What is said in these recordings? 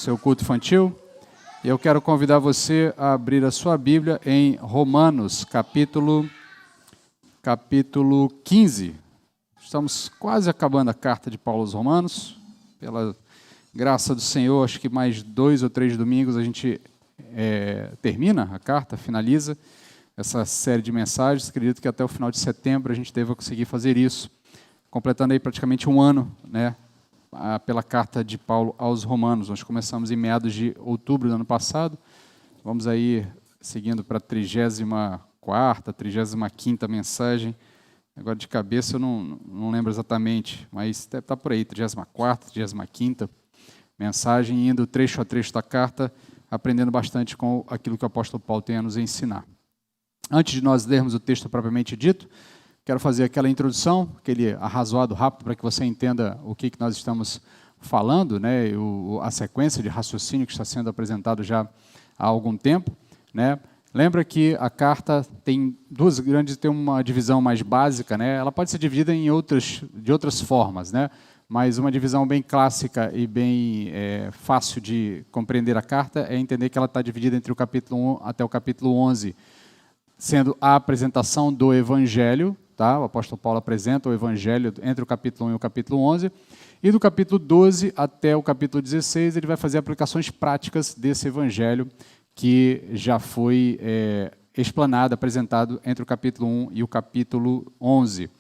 seu culto infantil. E eu quero convidar você a abrir a sua Bíblia em Romanos, capítulo 15. Estamos quase acabando a carta de Paulo aos Romanos. Pela graça do Senhor, acho que mais 2 ou 3 domingos a gente termina a carta, finaliza essa série de mensagens. Acredito que até o final de setembro a gente deva conseguir fazer isso, completando aí praticamente um ano, né, pela carta de Paulo aos Romanos. Nós começamos em meados de outubro do ano passado, vamos aí seguindo para a 34ª, 35ª mensagem. Agora de cabeça eu não lembro exatamente, mas deve estar por aí, 34ª, 35ª mensagem, indo trecho a trecho da carta, aprendendo bastante com aquilo que o apóstolo Paulo tem a nos ensinar. Antes de nós lermos o texto propriamente dito, quero fazer aquela introdução, aquele arrazoado rápido, para que você entenda o que nós estamos falando, né, a sequência de raciocínio que está sendo apresentado já há algum tempo, né. Lembra que a carta tem tem uma divisão mais básica, né, ela pode ser dividida de outras formas, né, mas uma divisão bem clássica e bem fácil de compreender a carta é entender que ela está dividida entre o capítulo 1 até o capítulo 11, sendo a apresentação do Evangelho, tá? O apóstolo Paulo apresenta o Evangelho entre o capítulo 1 e o capítulo 11, e do capítulo 12 até o capítulo 16 ele vai fazer aplicações práticas desse Evangelho que já foi explanado, apresentado entre o capítulo 1 e o capítulo 11.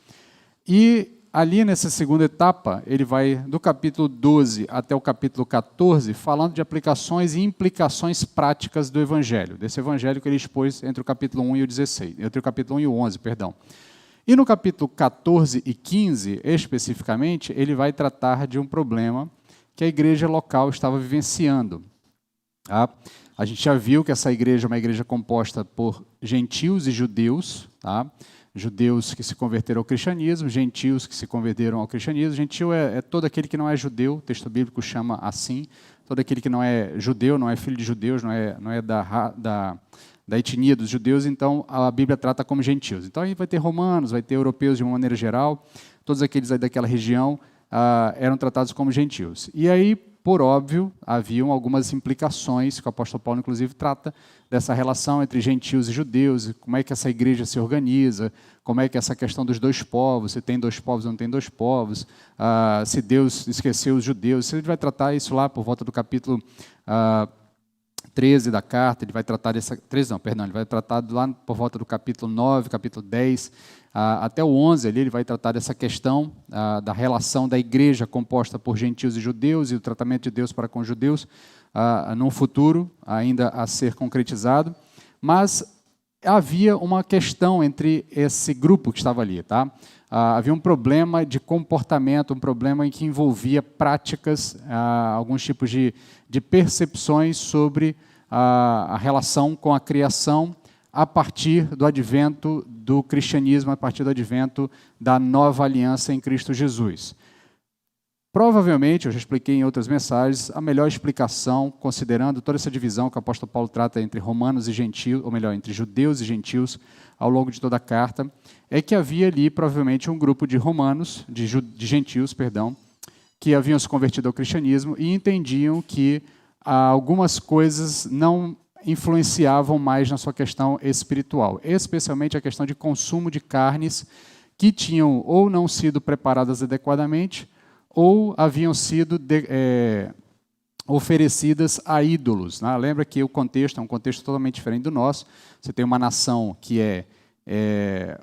E ali nessa segunda etapa, ele vai do capítulo 12 até o capítulo 14, falando de aplicações e implicações práticas do Evangelho, desse Evangelho que ele expôs entre o capítulo 1 e o 16, entre o capítulo 1 e o 11, perdão. E no capítulo 14 e 15, especificamente, ele vai tratar de um problema que a igreja local estava vivenciando. Tá? A gente já viu que essa igreja é uma igreja composta por gentios e judeus, tá? Judeus que se converteram ao cristianismo, gentios que se converteram ao cristianismo. Gentio é todo aquele que não é judeu, o texto bíblico chama assim, todo aquele que não é judeu, não é filho de judeus, não é da etnia dos judeus, então a Bíblia trata como gentios. Então aí vai ter romanos, vai ter europeus de uma maneira geral, todos aqueles aí daquela região eram tratados como gentios. E aí, por óbvio, haviam algumas implicações, que o apóstolo Paulo, inclusive, trata dessa relação entre gentios e judeus, como é que essa igreja se organiza, como é que essa questão dos dois povos, se tem dois povos ou não tem dois povos, se Deus esqueceu os judeus. Ele vai tratar isso lá por volta do capítulo 13 da carta, ele vai tratar ele vai tratar lá por volta do capítulo 9, capítulo 10, até o 11, ali ele vai tratar dessa questão da relação da igreja composta por gentios e judeus e o tratamento de Deus para com os judeus num futuro ainda a ser concretizado. Mas havia uma questão entre esse grupo que estava ali, tá? Havia um problema de comportamento, um problema em que envolvia práticas, alguns tipos de percepções sobre a relação com a criação a partir do advento do cristianismo, a partir do advento da nova aliança em Cristo Jesus. Provavelmente, eu já expliquei em outras mensagens, a melhor explicação, considerando toda essa divisão que o apóstolo Paulo trata entre romanos e gentios, ou melhor, entre judeus e gentios, ao longo de toda a carta, é que havia ali provavelmente um grupo de romanos, de gentios, que haviam se convertido ao cristianismo e entendiam que algumas coisas não influenciavam mais na sua questão espiritual, especialmente a questão de consumo de carnes que tinham ou não sido preparadas adequadamente ou haviam sido oferecidas a ídolos, né? Lembra que o contexto é um contexto totalmente diferente do nosso. Você tem uma nação que é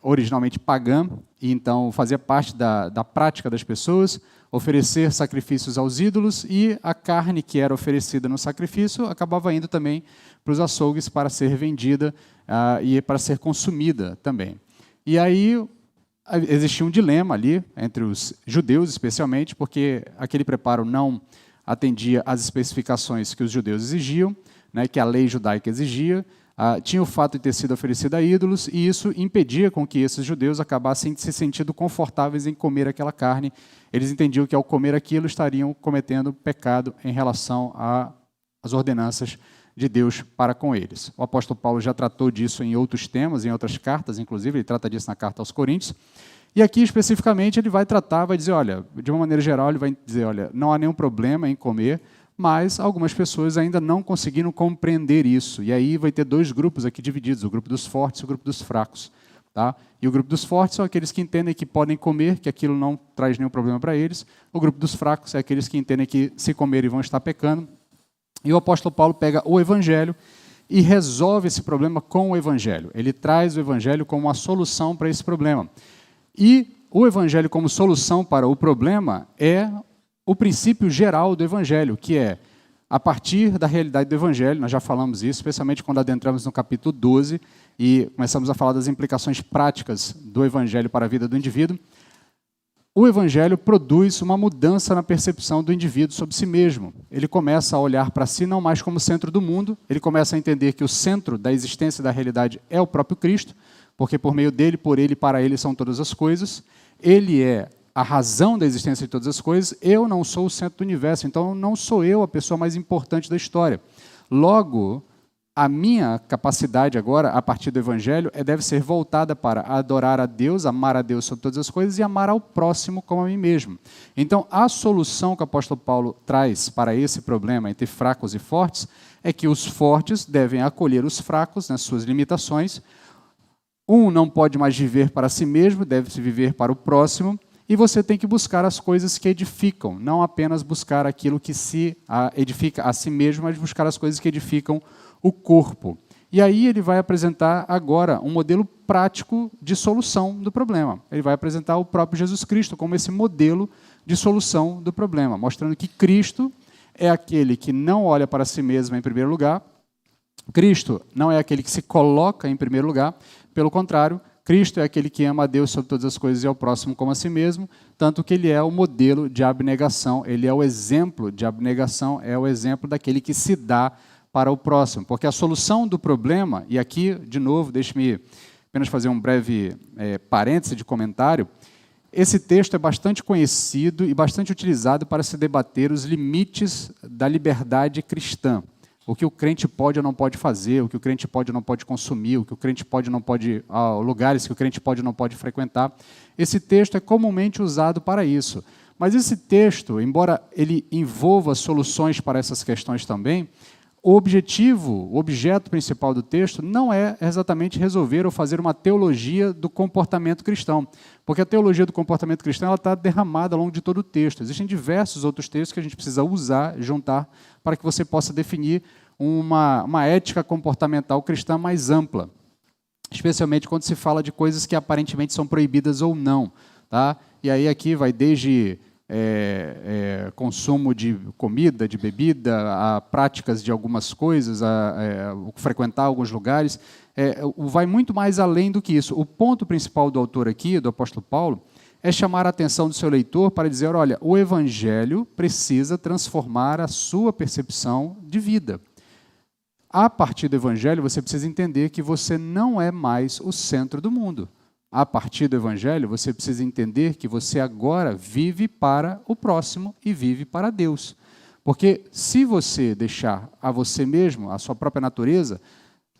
originalmente pagã, e então fazia parte da prática das pessoas oferecer sacrifícios aos ídolos, e a carne que era oferecida no sacrifício acabava indo também para os açougues para ser vendida e para ser consumida também. E aí existia um dilema ali entre os judeus, especialmente, porque aquele preparo não atendia às especificações que os judeus exigiam, né, que a lei judaica exigia. Tinha o fato de ter sido oferecido a ídolos, e isso impedia com que esses judeus acabassem se sentindo confortáveis em comer aquela carne. Eles entendiam que ao comer aquilo estariam cometendo pecado em relação às ordenanças de Deus para com eles. O apóstolo Paulo já tratou disso em outros temas, em outras cartas, inclusive, ele trata disso na carta aos Coríntios. E aqui, especificamente, ele vai dizer, olha, de uma maneira geral, ele vai dizer, olha, não há nenhum problema em comer, mas algumas pessoas ainda não conseguiram compreender isso. E aí vai ter dois grupos aqui divididos, o grupo dos fortes e o grupo dos fracos. Tá? E o grupo dos fortes são aqueles que entendem que podem comer, que aquilo não traz nenhum problema para eles. O grupo dos fracos é aqueles que entendem que se comerem vão estar pecando. E o apóstolo Paulo pega o evangelho e resolve esse problema com o evangelho. Ele traz o evangelho como uma solução para esse problema. E o evangelho como solução para o problema é o princípio geral do evangelho, que é, a partir da realidade do evangelho, nós já falamos isso, especialmente quando adentramos no capítulo 12 e começamos a falar das implicações práticas do evangelho para a vida do indivíduo. O evangelho produz uma mudança na percepção do indivíduo sobre si mesmo. Ele começa a olhar para si não mais como centro do mundo, ele começa a entender que o centro da existência e da realidade é o próprio Cristo, porque por meio dele, por ele e para ele são todas as coisas. Ele é a razão da existência de todas as coisas. Eu não sou o centro do universo, então não sou eu a pessoa mais importante da história. Logo, a minha capacidade agora, a partir do evangelho, deve ser voltada para adorar a Deus, amar a Deus sobre todas as coisas e amar ao próximo como a mim mesmo. Então, a solução que o apóstolo Paulo traz para esse problema entre fracos e fortes é que os fortes devem acolher os fracos nas suas limitações. Um não pode mais viver para si mesmo, deve-se viver para o próximo, e você tem que buscar as coisas que edificam, não apenas buscar aquilo que se edifica a si mesmo, mas buscar as coisas que edificam o corpo. E aí ele vai apresentar agora um modelo prático de solução do problema. Ele vai apresentar o próprio Jesus Cristo como esse modelo de solução do problema, mostrando que Cristo é aquele que não olha para si mesmo em primeiro lugar. Cristo não é aquele que se coloca em primeiro lugar, pelo contrário, Cristo é aquele que ama a Deus sobre todas as coisas e ao próximo como a si mesmo, tanto que ele é o modelo de abnegação, ele é o exemplo de abnegação, é o exemplo daquele que se dá para o próximo. Porque a solução do problema, e aqui, de novo, deixe-me apenas fazer um breve parêntese de comentário, esse texto é bastante conhecido e bastante utilizado para se debater os limites da liberdade cristã. O que o crente pode ou não pode fazer, o que o crente pode ou não pode consumir, o que o crente pode ou não pode, lugares que o crente pode ou não pode frequentar. Esse texto é comumente usado para isso. Mas esse texto, embora ele envolva soluções para essas questões também, o objeto principal do texto não é exatamente resolver ou fazer uma teologia do comportamento cristão, porque a teologia do comportamento cristão está derramada ao longo de todo o texto. Existem diversos outros textos que a gente precisa usar, juntar, para que você possa definir uma ética comportamental cristã mais ampla, especialmente quando se fala de coisas que aparentemente são proibidas ou não. Tá? E aí aqui vai desde consumo de comida, de bebida, a práticas de algumas coisas, a frequentar alguns lugares, vai muito mais além do que isso. O ponto principal do autor aqui, do apóstolo Paulo, é chamar a atenção do seu leitor para dizer, olha, o evangelho precisa transformar a sua percepção de vida. A partir do evangelho, você precisa entender que você não é mais o centro do mundo. A partir do evangelho, você precisa entender que você agora vive para o próximo e vive para Deus. Porque se você deixar a você mesmo, a sua própria natureza,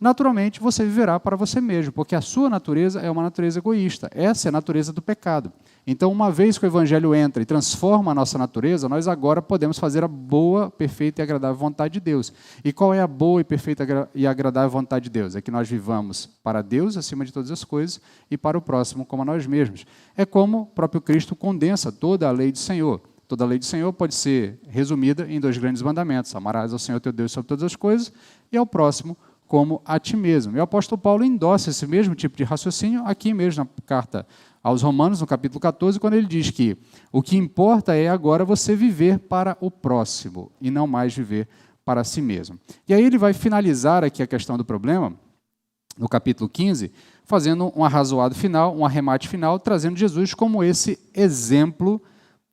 naturalmente você viverá para você mesmo, porque a sua natureza é uma natureza egoísta. Essa é a natureza do pecado. Então, uma vez que o evangelho entra e transforma a nossa natureza, nós agora podemos fazer a boa, perfeita e agradável vontade de Deus. E qual é a boa e perfeita e agradável vontade de Deus? É que nós vivamos para Deus, acima de todas as coisas, e para o próximo, como a nós mesmos. É como o próprio Cristo condensa toda a lei do Senhor. Toda a lei do Senhor pode ser resumida em 2 grandes mandamentos. Amarás ao Senhor teu Deus sobre todas as coisas e ao próximo como a ti mesmo. E o apóstolo Paulo endossa esse mesmo tipo de raciocínio aqui mesmo na carta aos Romanos, no capítulo 14, quando ele diz que o que importa é agora você viver para o próximo e não mais viver para si mesmo. E aí ele vai finalizar aqui a questão do problema, no capítulo 15, fazendo um arrazoado final, um arremate final, trazendo Jesus como esse exemplo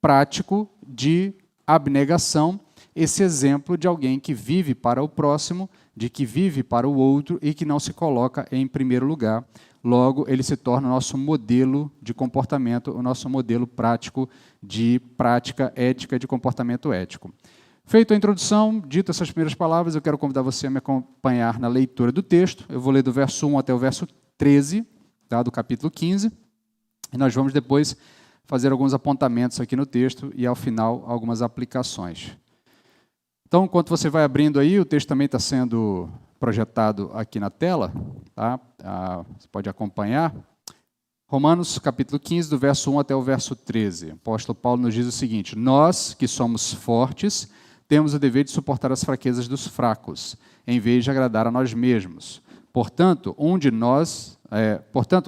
prático de abnegação, esse exemplo de alguém que vive para o próximo, de que vive para o outro e que não se coloca em primeiro lugar. Logo, ele se torna o nosso modelo de comportamento, o nosso modelo prático de prática ética, de comportamento ético. Feita a introdução, dito essas primeiras palavras, eu quero convidar você a me acompanhar na leitura do texto. Eu vou ler do verso 1 até o verso 13, tá, do capítulo 15, e nós vamos depois fazer alguns apontamentos aqui no texto e, ao final, algumas aplicações. Então, enquanto você vai abrindo aí, o texto também está sendo projetado aqui na tela, tá? Você pode acompanhar. Romanos, capítulo 15, do verso 1 até o verso 13. O apóstolo Paulo nos diz o seguinte: nós, que somos fortes, temos o dever de suportar as fraquezas dos fracos, em vez de agradar a nós mesmos. Portanto,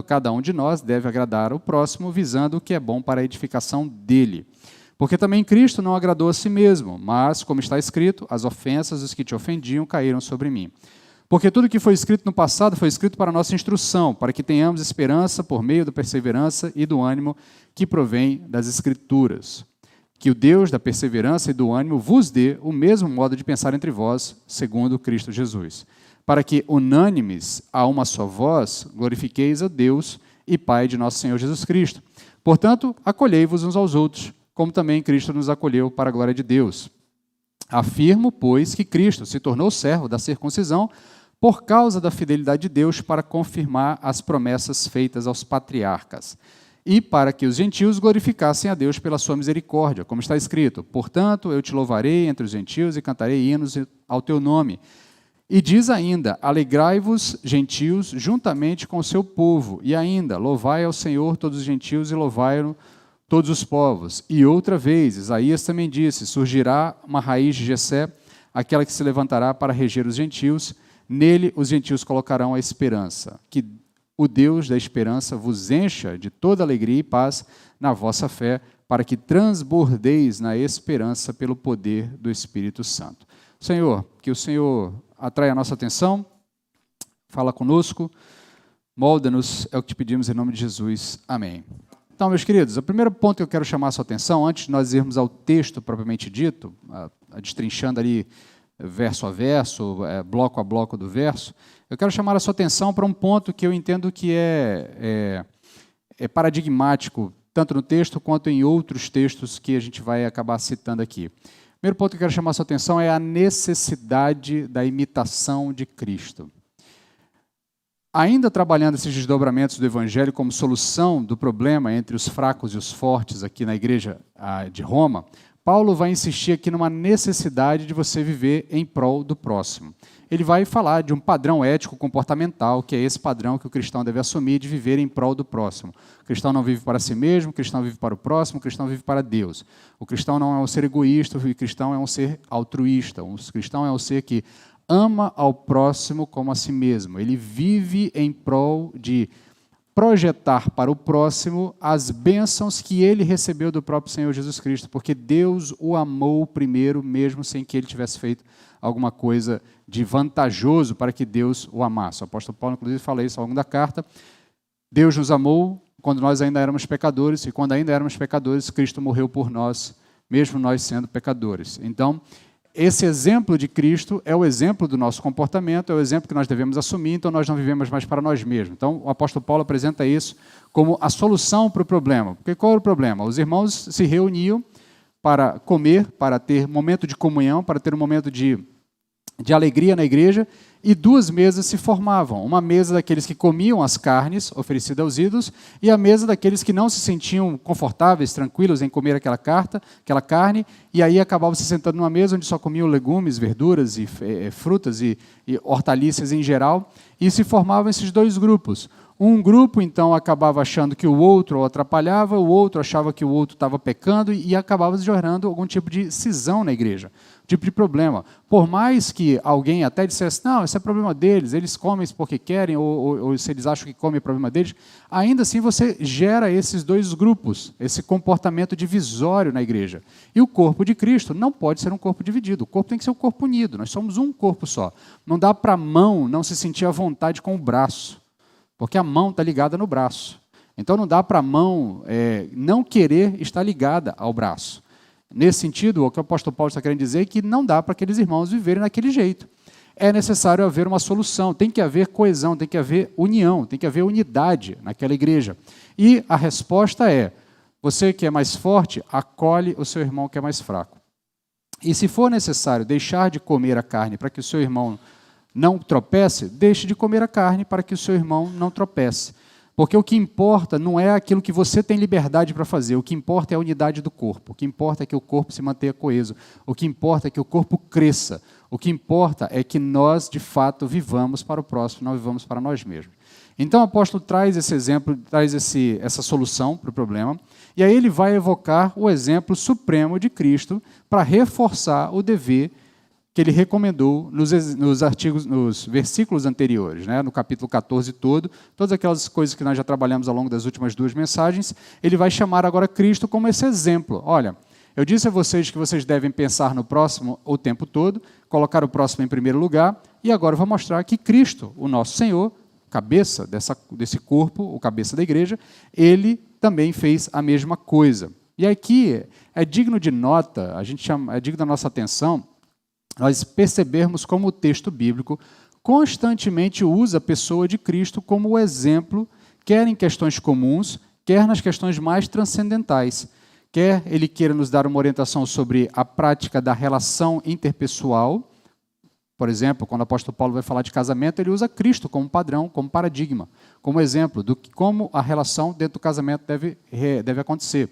cada um de nós deve agradar o próximo, visando o que é bom para a edificação dele. Porque também Cristo não agradou a si mesmo, mas, como está escrito, as ofensas dos que te ofendiam caíram sobre mim. Porque tudo que foi escrito no passado foi escrito para a nossa instrução, para que tenhamos esperança por meio da perseverança e do ânimo que provém das Escrituras. Que o Deus da perseverança e do ânimo vos dê o mesmo modo de pensar entre vós, segundo Cristo Jesus. Para que, unânimes a uma só voz, glorifiqueis a Deus e Pai de nosso Senhor Jesus Cristo. Portanto, acolhei-vos uns aos outros, como também Cristo nos acolheu para a glória de Deus. Afirmo, pois, que Cristo se tornou servo da circuncisão por causa da fidelidade de Deus para confirmar as promessas feitas aos patriarcas, e para que os gentios glorificassem a Deus pela sua misericórdia, como está escrito: portanto, eu te louvarei entre os gentios e cantarei hinos ao teu nome. E diz ainda: alegrai-vos, gentios, juntamente com o seu povo, e ainda, louvai ao Senhor todos os gentios e louvai-no todos os povos. E outra vez, Isaías também disse: surgirá uma raiz de Jessé, aquela que se levantará para reger os gentios, nele os gentios colocarão a esperança. Que o Deus da esperança vos encha de toda alegria e paz na vossa fé, para que transbordeis na esperança pelo poder do Espírito Santo. Senhor, que o Senhor atraia a nossa atenção, fala conosco, molda-nos, é o que te pedimos em nome de Jesus. Amém. Então, meus queridos, o primeiro ponto que eu quero chamar a sua atenção, antes de nós irmos ao texto propriamente dito, destrinchando ali verso a verso, bloco a bloco do verso, eu quero chamar a sua atenção para um ponto que eu entendo que é paradigmático, tanto no texto quanto em outros textos que a gente vai acabar citando aqui. O primeiro ponto que eu quero chamar a sua atenção é a necessidade da imitação de Cristo. Ainda trabalhando esses desdobramentos do Evangelho como solução do problema entre os fracos e os fortes aqui na igreja de Roma, Paulo vai insistir aqui numa necessidade de você viver em prol do próximo. Ele vai falar de um padrão ético-comportamental, que é esse padrão que o cristão deve assumir de viver em prol do próximo. O cristão não vive para si mesmo, o cristão vive para o próximo, o cristão vive para Deus. O cristão não é um ser egoísta, o cristão é um ser altruísta. O cristão é um ser que ama ao próximo como a si mesmo. Ele vive em prol de projetar para o próximo as bênçãos que ele recebeu do próprio Senhor Jesus Cristo, porque Deus o amou primeiro, mesmo sem que ele tivesse feito alguma coisa de vantajoso para que Deus o amasse. O apóstolo Paulo, inclusive, fala isso ao longo da carta. Deus nos amou quando nós ainda éramos pecadores, e quando ainda éramos pecadores, Cristo morreu por nós, mesmo nós sendo pecadores. Então, esse exemplo de Cristo é o exemplo do nosso comportamento, é o exemplo que nós devemos assumir, então nós não vivemos mais para nós mesmos. Então, o apóstolo Paulo apresenta isso como a solução para o problema. Porque qual era o problema? Os irmãos se reuniam para comer, para ter momento de comunhão, para ter um momento de alegria na igreja, e duas mesas se formavam. Uma mesa daqueles que comiam as carnes oferecidas aos ídolos e a mesa daqueles que não se sentiam confortáveis, tranquilos em comer aquela carne, e aí acabavam se sentando numa mesa onde só comiam legumes, verduras e frutas e hortaliças em geral, e se formavam esses dois grupos. Um grupo, então, acabava achando que o outro o atrapalhava, o outro achava que o outro estava pecando e acabava gerando algum tipo de cisão na igreja, tipo de problema. Por mais que alguém até dissesse, não, esse é problema deles, eles comem isso porque querem, ou se eles acham que comem é problema deles, ainda assim você gera esses dois grupos, esse comportamento divisório na igreja. E o corpo de Cristo não pode ser um corpo dividido, o corpo tem que ser um corpo unido, nós somos um corpo só. Não dá para a mão não se sentir à vontade com o braço, porque a mão está ligada no braço. Então não dá para a mão não querer estar ligada ao braço. Nesse sentido, o que o apóstolo Paulo está querendo dizer é que não dá para aqueles irmãos viverem daquele jeito. É necessário haver uma solução, tem que haver coesão, tem que haver união, tem que haver unidade naquela igreja. E a resposta é, você que é mais forte, acolhe o seu irmão que é mais fraco. E se for necessário deixar de comer a carne para que o seu irmão não tropece, deixe de comer a carne para que o seu irmão não tropece. Porque o que importa não é aquilo que você tem liberdade para fazer, o que importa é a unidade do corpo, o que importa é que o corpo se mantenha coeso, o que importa é que o corpo cresça, o que importa é que nós, de fato, vivamos para o próximo, não vivamos para nós mesmos. Então o apóstolo traz esse exemplo, traz essa solução para o problema, e aí ele vai evocar o exemplo supremo de Cristo para reforçar o dever que ele recomendou nos versículos anteriores, né? No capítulo 14 todo, todas aquelas coisas que nós já trabalhamos ao longo das últimas 2 mensagens, ele vai chamar agora Cristo como esse exemplo. Olha, eu disse a vocês que vocês devem pensar no próximo o tempo todo, colocar o próximo em primeiro lugar, e agora eu vou mostrar que Cristo, o nosso Senhor, cabeça desse corpo, o cabeça da igreja, ele também fez a mesma coisa. E aqui é digno de nota, é digno da nossa atenção, nós percebermos como o texto bíblico constantemente usa a pessoa de Cristo como exemplo, quer em questões comuns, quer nas questões mais transcendentais. Quer ele queira nos dar uma orientação sobre a prática da relação interpessoal, por exemplo, quando o apóstolo Paulo vai falar de casamento, ele usa Cristo como padrão, como paradigma, como exemplo de como a relação dentro do casamento deve acontecer.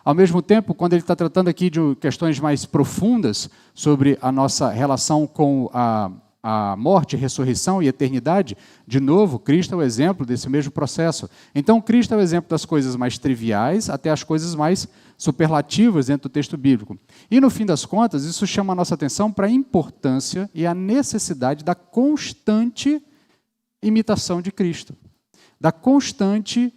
Ao mesmo tempo, quando ele está tratando aqui de questões mais profundas sobre a nossa relação com a morte, ressurreição e eternidade, de novo, Cristo é o exemplo desse mesmo processo. Então, Cristo é o exemplo das coisas mais triviais até as coisas mais superlativas dentro do texto bíblico. E, no fim das contas, isso chama a nossa atenção para a importância e a necessidade da constante imitação de Cristo, da constante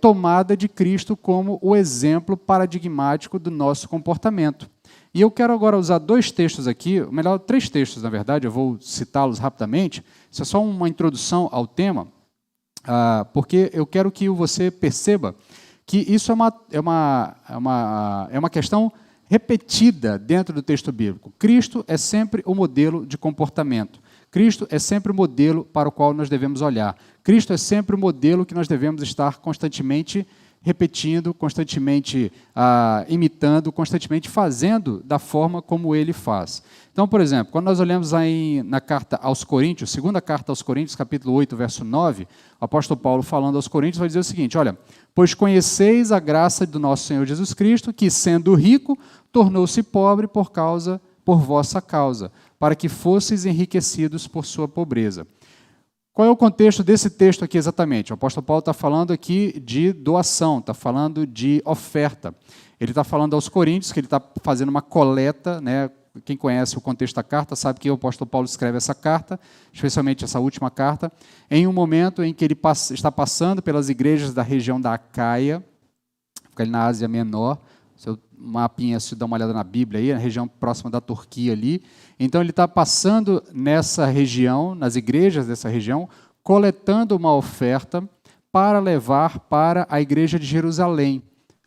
tomada de Cristo como o exemplo paradigmático do nosso comportamento. E eu quero agora usar 2 textos aqui, melhor 3 textos, na verdade, eu vou citá-los rapidamente. Isso é só uma introdução ao tema, porque eu quero que você perceba que isso é uma questão repetida dentro do texto bíblico. Cristo é sempre o modelo de comportamento. Cristo é sempre o modelo para o qual nós devemos olhar. Cristo é sempre o modelo que nós devemos estar constantemente repetindo, constantemente imitando, constantemente fazendo da forma como ele faz. Então, por exemplo, quando nós olhamos aí na carta aos Coríntios, segunda carta aos Coríntios, capítulo 8, verso 9, o apóstolo Paulo falando aos Coríntios vai dizer o seguinte, olha, pois conheceis a graça do nosso Senhor Jesus Cristo, que sendo rico, tornou-se pobre por vossa causa, para que fosseis enriquecidos por sua pobreza. Qual é o contexto desse texto aqui exatamente? O apóstolo Paulo está falando aqui de doação, está falando de oferta. Ele está falando aos Coríntios que ele está fazendo uma coleta, né? Quem conhece o contexto da carta sabe que o apóstolo Paulo escreve essa carta, especialmente essa última carta, em um momento em que ele está passando pelas igrejas da região da Acaia, fica ali na Ásia Menor. Seu mapinha, se dá uma olhada na Bíblia aí, na região próxima da Turquia ali. Então ele está passando nessa região, nas igrejas dessa região, coletando uma oferta para levar para a igreja de Jerusalém.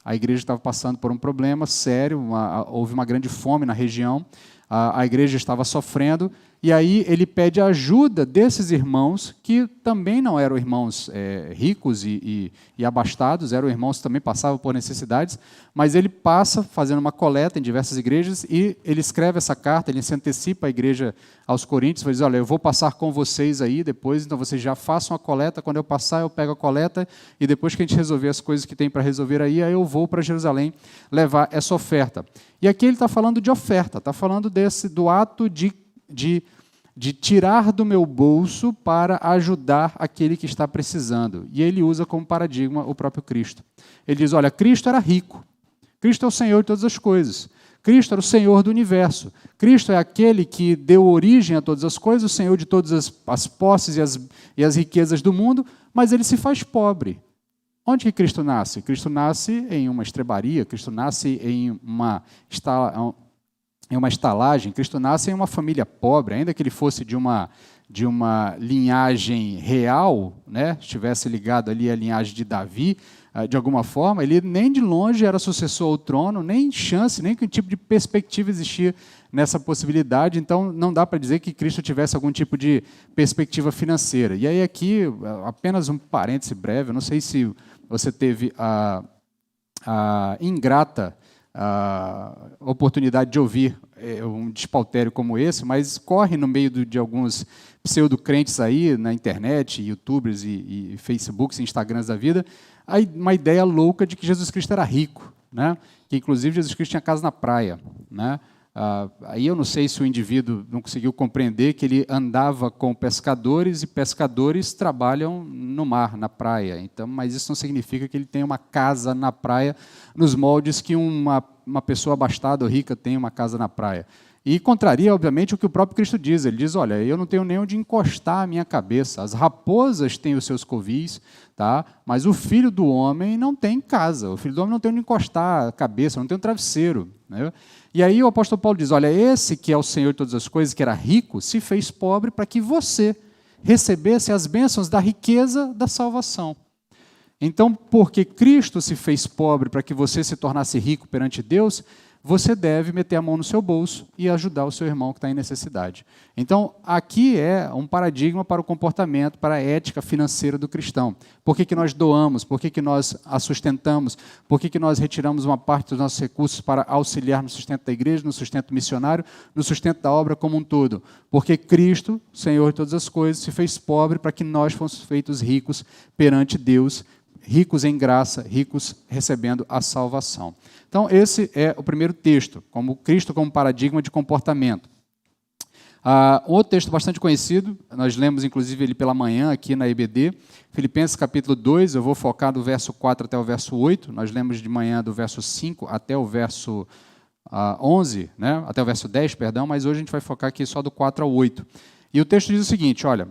A igreja estava passando por um problema sério, houve uma grande fome na região, a igreja estava sofrendo, e aí ele pede a ajuda desses irmãos, que também não eram irmãos ricos e abastados, eram irmãos que também passavam por necessidades, mas ele passa fazendo uma coleta em diversas igrejas, e ele escreve essa carta, ele se antecipa à igreja aos Coríntios, vai dizer, olha, eu vou passar com vocês aí depois, então vocês já façam a coleta, quando eu passar eu pego a coleta, e depois que a gente resolver as coisas que tem para resolver aí eu vou para Jerusalém levar essa oferta. E aqui ele está falando de oferta, está falando do ato de tirar do meu bolso para ajudar aquele que está precisando. E ele usa como paradigma o próprio Cristo. Ele diz, olha, Cristo era rico. Cristo é o Senhor de todas as coisas. Cristo era o Senhor do universo. Cristo é aquele que deu origem a todas as coisas, o Senhor de todas as posses e as riquezas do mundo, mas ele se faz pobre. Onde que Cristo nasce? Cristo nasce em uma estrebaria, Cristo nasce em uma estalagem, Cristo nasce em uma família pobre, ainda que ele fosse de uma linhagem real, né, estivesse ligado ali à linhagem de Davi, de alguma forma, ele nem de longe era sucessor ao trono, nem chance, nem que tipo de perspectiva existia nessa possibilidade, então não dá para dizer que Cristo tivesse algum tipo de perspectiva financeira. E aí aqui, apenas um parêntese breve, eu não sei se você teve a ingrata a oportunidade de ouvir um despautério como esse, mas corre no meio de alguns pseudo-crentes aí, na internet, youtubers e facebooks, instagrams da vida, uma ideia louca de que Jesus Cristo era rico, né? Que inclusive Jesus Cristo tinha casa na praia, né? Aí eu não sei se o indivíduo não conseguiu compreender que ele andava com pescadores e pescadores trabalham no mar, na praia. Então, mas isso não significa que ele tenha uma casa na praia nos moldes que uma pessoa abastada ou rica tem uma casa na praia. E contraria, obviamente, o que o próprio Cristo diz. Ele diz, olha, eu não tenho nem onde encostar a minha cabeça. As raposas têm os seus covis, tá? Mas o Filho do Homem não tem casa. O Filho do Homem não tem onde encostar a cabeça, não tem um travesseiro, né? E aí o apóstolo Paulo diz, olha, esse que é o Senhor de todas as coisas, que era rico, se fez pobre para que você recebesse as bênçãos da riqueza da salvação. Então, porque Cristo se fez pobre para que você se tornasse rico perante Deus, você deve meter a mão no seu bolso e ajudar o seu irmão que está em necessidade. Então, aqui é um paradigma para o comportamento, para a ética financeira do cristão. Por que nós doamos? Por que nós a sustentamos? Por que nós retiramos uma parte dos nossos recursos para auxiliar no sustento da igreja, no sustento missionário, no sustento da obra como um todo? Porque Cristo, Senhor de todas as coisas, se fez pobre para que nós fôssemos feitos ricos perante Deus, ricos em graça, ricos recebendo a salvação. Então, esse é o primeiro texto, como Cristo como paradigma de comportamento. Outro texto bastante conhecido, nós lemos inclusive ele pela manhã aqui na EBD, Filipenses capítulo 2, eu vou focar do verso 4 até o verso 8, nós lemos de manhã do verso 5 até o verso 11, né? Até o verso 10, perdão, mas hoje a gente vai focar aqui só do 4 ao 8. E o texto diz o seguinte, olha,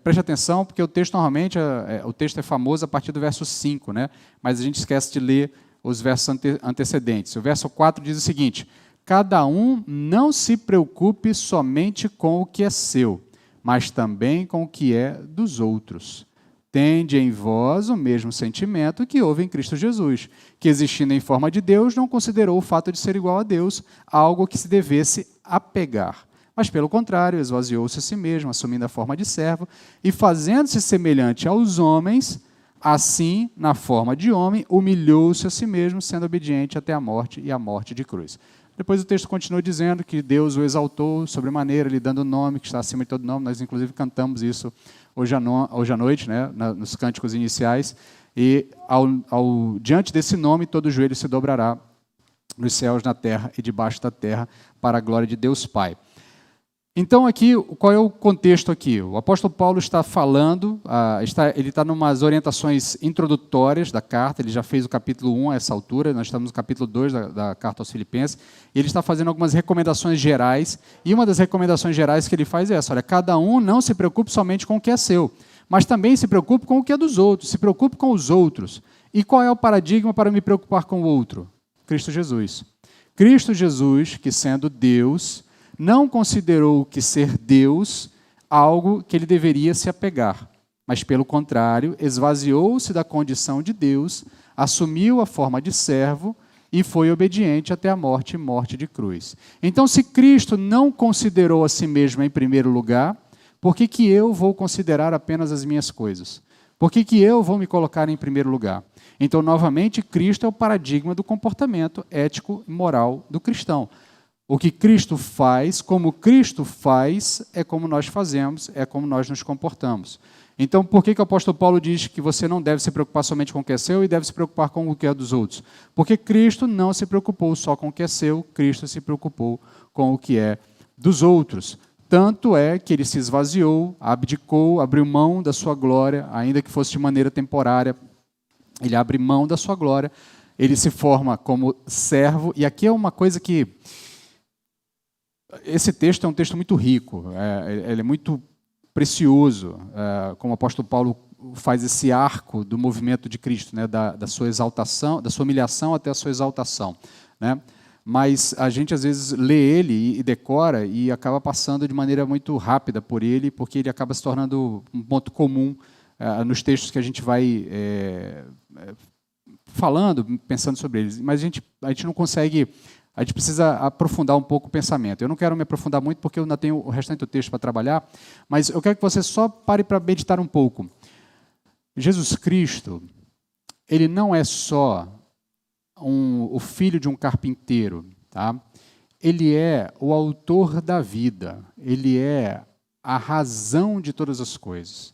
preste atenção, porque o texto normalmente, o texto é famoso a partir do verso 5, né? Mas a gente esquece de ler os versos antecedentes. O verso 4 diz o seguinte, cada um não se preocupe somente com o que é seu, mas também com o que é dos outros. Tende em vós o mesmo sentimento que houve em Cristo Jesus, que existindo em forma de Deus, não considerou o fato de ser igual a Deus algo que se devesse apegar. Mas, pelo contrário, esvaziou-se a si mesmo, assumindo a forma de servo, e fazendo-se semelhante aos homens, assim, na forma de homem, humilhou-se a si mesmo, sendo obediente até a morte e a morte de cruz. Depois o texto continua dizendo que Deus o exaltou sobremaneira, lhe dando o nome que está acima de todo nome. Nós, inclusive, cantamos isso hoje à noite, né, nos cânticos iniciais. E, diante desse nome, todo joelho se dobrará nos céus, na terra e debaixo da terra, para a glória de Deus Pai. Então, aqui, qual é o contexto aqui? O apóstolo Paulo está falando, ele está em umas orientações introdutórias da carta, ele já fez o capítulo 1 a essa altura, nós estamos no capítulo 2 da carta aos Filipenses, e ele está fazendo algumas recomendações gerais, e uma das recomendações gerais que ele faz é essa, olha, cada um não se preocupe somente com o que é seu, mas também se preocupe com o que é dos outros, se preocupe com os outros. E qual é o paradigma para me preocupar com o outro? Cristo Jesus. Cristo Jesus, que sendo Deus, não considerou que ser Deus algo que ele deveria se apegar, mas, pelo contrário, esvaziou-se da condição de Deus, assumiu a forma de servo e foi obediente até a morte e morte de cruz. Então, se Cristo não considerou a si mesmo em primeiro lugar, por que eu vou considerar apenas as minhas coisas? Por que eu vou me colocar em primeiro lugar? Então, novamente, Cristo é o paradigma do comportamento ético e moral do cristão. O que Cristo faz, como Cristo faz, é como nós fazemos, é como nós nos comportamos. Então, por que o apóstolo Paulo diz que você não deve se preocupar somente com o que é seu e deve se preocupar com o que é dos outros? Porque Cristo não se preocupou só com o que é seu, Cristo se preocupou com o que é dos outros. Tanto é que ele se esvaziou, abdicou, abriu mão da sua glória, ainda que fosse de maneira temporária, ele abre mão da sua glória, ele se forma como servo, e aqui é uma coisa que... Esse texto é um texto muito rico, ele é muito precioso, como o apóstolo Paulo faz esse arco do movimento de Cristo, né, da sua exaltação, da sua humilhação até a sua exaltação, né? Mas a gente às vezes lê ele e decora e acaba passando de maneira muito rápida por ele, porque ele acaba se tornando um ponto comum nos textos que a gente vai falando, pensando sobre eles. Mas a gente não consegue... A gente precisa aprofundar um pouco o pensamento. Eu não quero me aprofundar muito porque eu ainda tenho o restante do texto para trabalhar, mas eu quero que você só pare para meditar um pouco. Jesus Cristo, ele não é só o filho de um carpinteiro, tá? Ele é o autor da vida, ele é a razão de todas as coisas.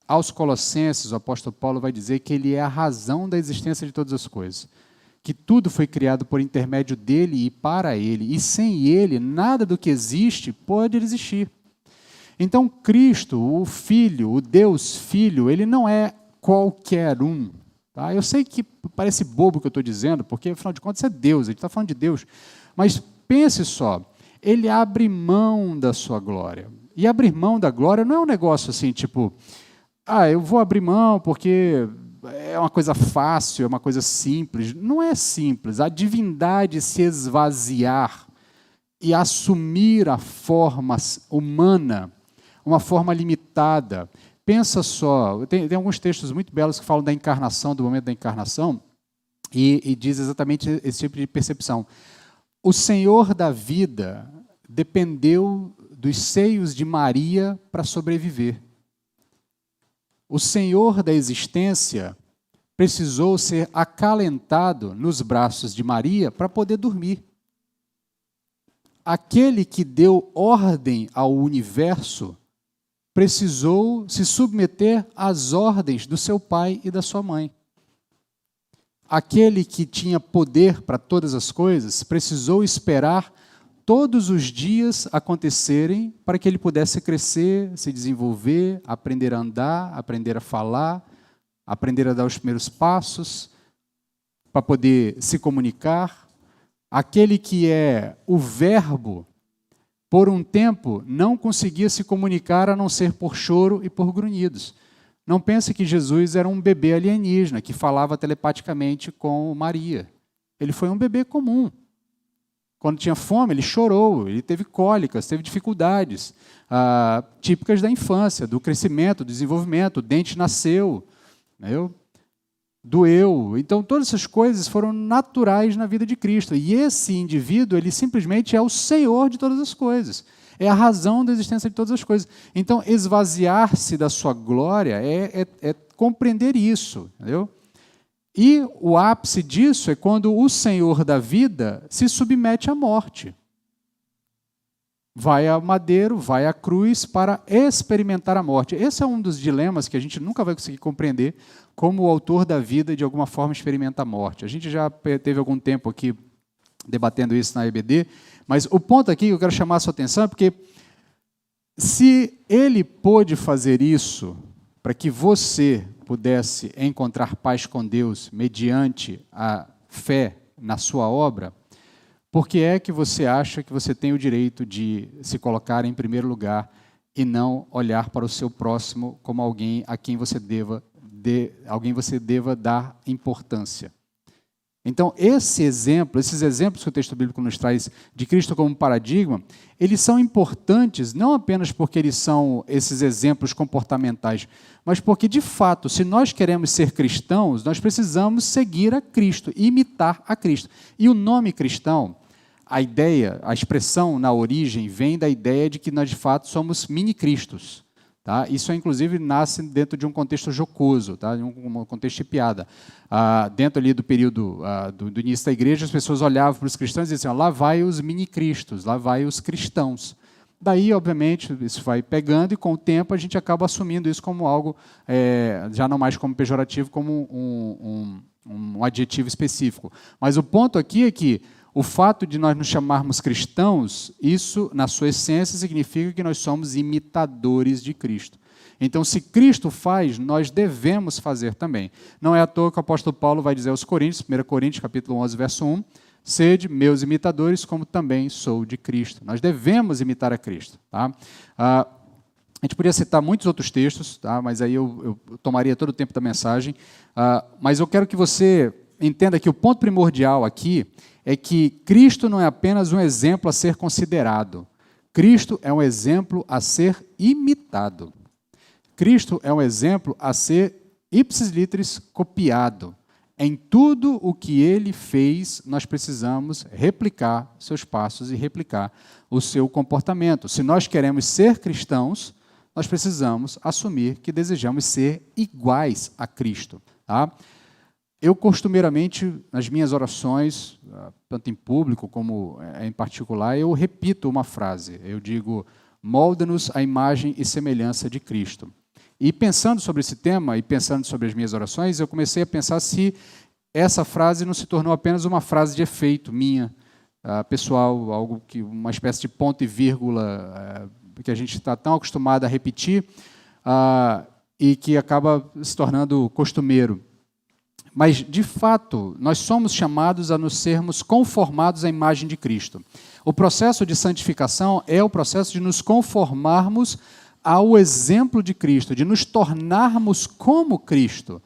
Aos Colossenses, o apóstolo Paulo vai dizer que ele é a razão da existência de todas as coisas, que tudo foi criado por intermédio dele e para ele, e sem ele, nada do que existe pode existir. Então, Cristo, o Filho, o Deus Filho, ele não é qualquer um. Tá? Eu sei que parece bobo o que eu estou dizendo, porque, afinal de contas, é Deus, a gente está falando de Deus. Mas pense só, ele abre mão da sua glória. E abrir mão da glória não é um negócio assim, tipo, eu vou abrir mão porque é uma coisa fácil, é uma coisa simples. Não é simples. A divindade se esvaziar e assumir a forma humana, uma forma limitada. Pensa só, tem alguns textos muito belos que falam da encarnação, do momento da encarnação, e diz exatamente esse tipo de percepção. O Senhor da vida dependeu dos seios de Maria para sobreviver. O Senhor da existência precisou ser acalentado nos braços de Maria para poder dormir. Aquele que deu ordem ao universo precisou se submeter às ordens do seu pai e da sua mãe. Aquele que tinha poder para todas as coisas precisou esperar todos os dias acontecerem para que ele pudesse crescer, se desenvolver, aprender a andar, aprender a falar, aprender a dar os primeiros passos, para poder se comunicar. Aquele que é o Verbo, por um tempo, não conseguia se comunicar a não ser por choro e por grunhidos. Não pense que Jesus era um bebê alienígena que falava telepaticamente com Maria. Ele foi um bebê comum. Quando tinha fome, ele chorou, ele teve cólicas, teve dificuldades típicas da infância, do crescimento, do desenvolvimento. O dente nasceu, doeu. Então, todas essas coisas foram naturais na vida de Cristo. E esse indivíduo, ele simplesmente é o Senhor de todas as coisas. É a razão da existência de todas as coisas. Então, esvaziar-se da sua glória é compreender isso. Entendeu? E o ápice disso é quando o Senhor da vida se submete à morte. Vai ao madeiro, vai à cruz para experimentar a morte. Esse é um dos dilemas que a gente nunca vai conseguir compreender, como o autor da vida, de alguma forma, experimenta a morte. A gente já teve algum tempo aqui debatendo isso na EBD, mas o ponto aqui que eu quero chamar a sua atenção é porque se ele pôde fazer isso para que você pudesse encontrar paz com Deus mediante a fé na sua obra, por que é que você acha que você tem o direito de se colocar em primeiro lugar e não olhar para o seu próximo como alguém a quem você deva dar importância? Então, esses exemplos que o texto bíblico nos traz de Cristo como paradigma, eles são importantes não apenas porque eles são esses exemplos comportamentais, mas porque, de fato, se nós queremos ser cristãos, nós precisamos seguir a Cristo, imitar a Cristo. E o nome cristão, a ideia, a expressão na origem, vem da ideia de que nós, de fato, somos mini-cristos. Tá? Isso, inclusive, nasce dentro de um contexto jocoso, tá? Um contexto de piada. Dentro ali do período do início da igreja, as pessoas olhavam para os cristãos e diziam, lá vai os mini-cristos, lá vai os cristãos. Daí, obviamente, isso vai pegando e, com o tempo, a gente acaba assumindo isso como algo, já não mais como pejorativo, como um adjetivo específico. Mas o ponto aqui é que o fato de nós nos chamarmos cristãos, isso, na sua essência, significa que nós somos imitadores de Cristo. Então, se Cristo faz, nós devemos fazer também. Não é à toa que o apóstolo Paulo vai dizer aos Coríntios, 1 Coríntios, capítulo 11, verso 1, sede meus imitadores, como também sou de Cristo. Nós devemos imitar a Cristo. Tá? A gente poderia citar muitos outros textos, tá? Mas aí eu tomaria todo o tempo da mensagem. Mas eu quero que você entenda que o ponto primordial aqui é que Cristo não é apenas um exemplo a ser considerado. Cristo é um exemplo a ser imitado. Cristo é um exemplo a ser ipsis literis copiado. Em tudo o que ele fez, nós precisamos replicar seus passos e replicar o seu comportamento. Se nós queremos ser cristãos, nós precisamos assumir que desejamos ser iguais a Cristo. Tá? Eu costumeiramente, nas minhas orações, tanto em público como em particular, eu repito uma frase. Eu digo, molda-nos à imagem e semelhança de Cristo. E pensando sobre esse tema e pensando sobre as minhas orações, eu comecei a pensar se essa frase não se tornou apenas uma frase de efeito minha, pessoal, algo que uma espécie de ponto e vírgula que a gente está tão acostumado a repetir e que acaba se tornando costumeiro. Mas, de fato, nós somos chamados a nos sermos conformados à imagem de Cristo. O processo de santificação é o processo de nos conformarmos ao exemplo de Cristo, de nos tornarmos como Cristo.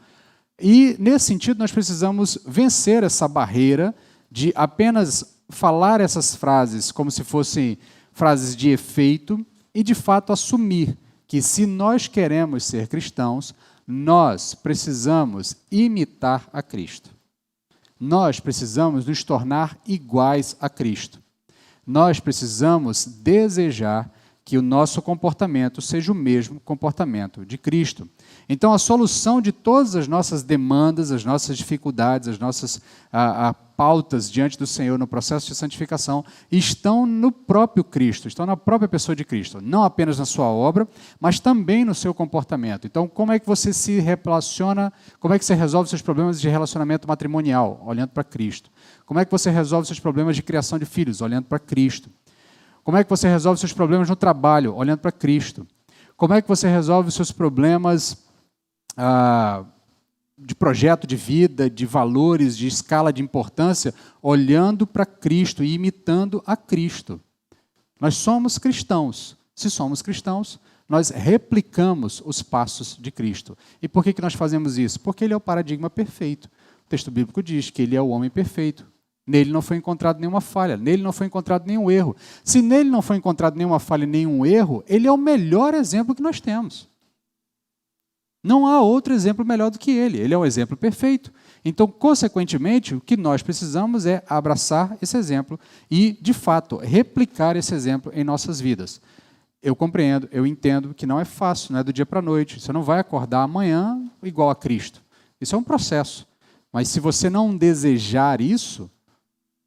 E, nesse sentido, nós precisamos vencer essa barreira de apenas falar essas frases como se fossem frases de efeito e, de fato, assumir que, se nós queremos ser cristãos, nós precisamos imitar a Cristo. Nós precisamos nos tornar iguais a Cristo. Nós precisamos desejar que o nosso comportamento seja o mesmo comportamento de Cristo. Então, a solução de todas as nossas demandas, as nossas dificuldades, as nossas pautas diante do Senhor no processo de santificação estão no próprio Cristo, estão na própria pessoa de Cristo. Não apenas na sua obra, mas também no seu comportamento. Então, como é que você se relaciona, como é que você resolve seus problemas de relacionamento matrimonial? Olhando para Cristo. Como é que você resolve seus problemas de criação de filhos? Olhando para Cristo. Como é que você resolve seus problemas no trabalho? Olhando para Cristo. Como é que você resolve seus problemas de projeto de vida, de valores, de escala de importância? Olhando para Cristo e imitando a Cristo. Nós somos cristãos. Se somos cristãos, nós replicamos os passos de Cristo. E por que nós fazemos isso? Porque Ele é o paradigma perfeito. O texto bíblico diz que Ele é o homem perfeito. Nele não foi encontrado nenhuma falha, nele não foi encontrado nenhum erro. Se nele não foi encontrado nenhuma falha e nenhum erro, ele é o melhor exemplo que nós temos. Não há outro exemplo melhor do que ele é o exemplo perfeito. Então, consequentemente, o que nós precisamos é abraçar esse exemplo e, de fato, replicar esse exemplo em nossas vidas. Eu compreendo, eu entendo que não é fácil, não é do dia para a noite. Você não vai acordar amanhã igual a Cristo. Isso é um processo. Mas se você não desejar isso,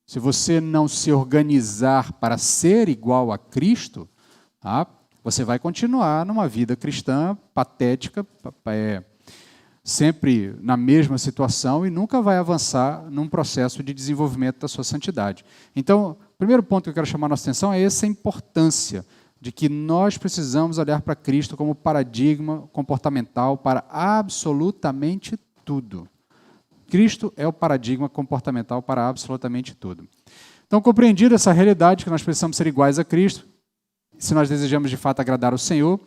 se você não se organizar para ser igual a Cristo, você vai continuar numa vida cristã patética, sempre na mesma situação e nunca vai avançar num processo de desenvolvimento da sua santidade. Então, o primeiro ponto que eu quero chamar a nossa atenção é essa importância de que nós precisamos olhar para Cristo como paradigma comportamental para absolutamente tudo. Cristo é o paradigma comportamental para absolutamente tudo. Então, compreendida essa realidade, que nós precisamos ser iguais a Cristo, se nós desejamos de fato agradar o Senhor,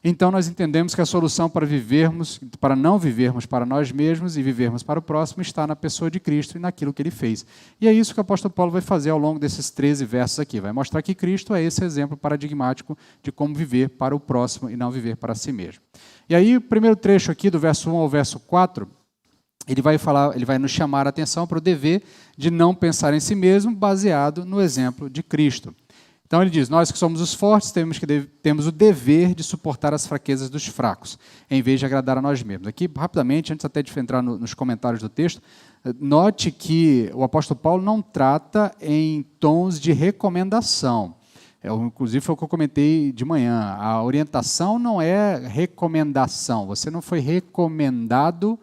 então nós entendemos que a solução para não vivermos para nós mesmos e vivermos para o próximo está na pessoa de Cristo e naquilo que Ele fez. E é isso que o apóstolo Paulo vai fazer ao longo desses 13 versos aqui. Vai mostrar que Cristo é esse exemplo paradigmático de como viver para o próximo e não viver para si mesmo. E aí, o primeiro trecho aqui, do verso 1 ao verso 4, ele vai nos chamar a atenção para o dever de não pensar em si mesmo, baseado no exemplo de Cristo. Então ele diz, nós que somos os fortes temos o dever de suportar as fraquezas dos fracos, em vez de agradar a nós mesmos. Aqui, rapidamente, antes até de entrar nos comentários do texto, note que o apóstolo Paulo não trata em tons de recomendação. Inclusive foi o que eu comentei de manhã. A orientação não é recomendação. Você não foi recomendado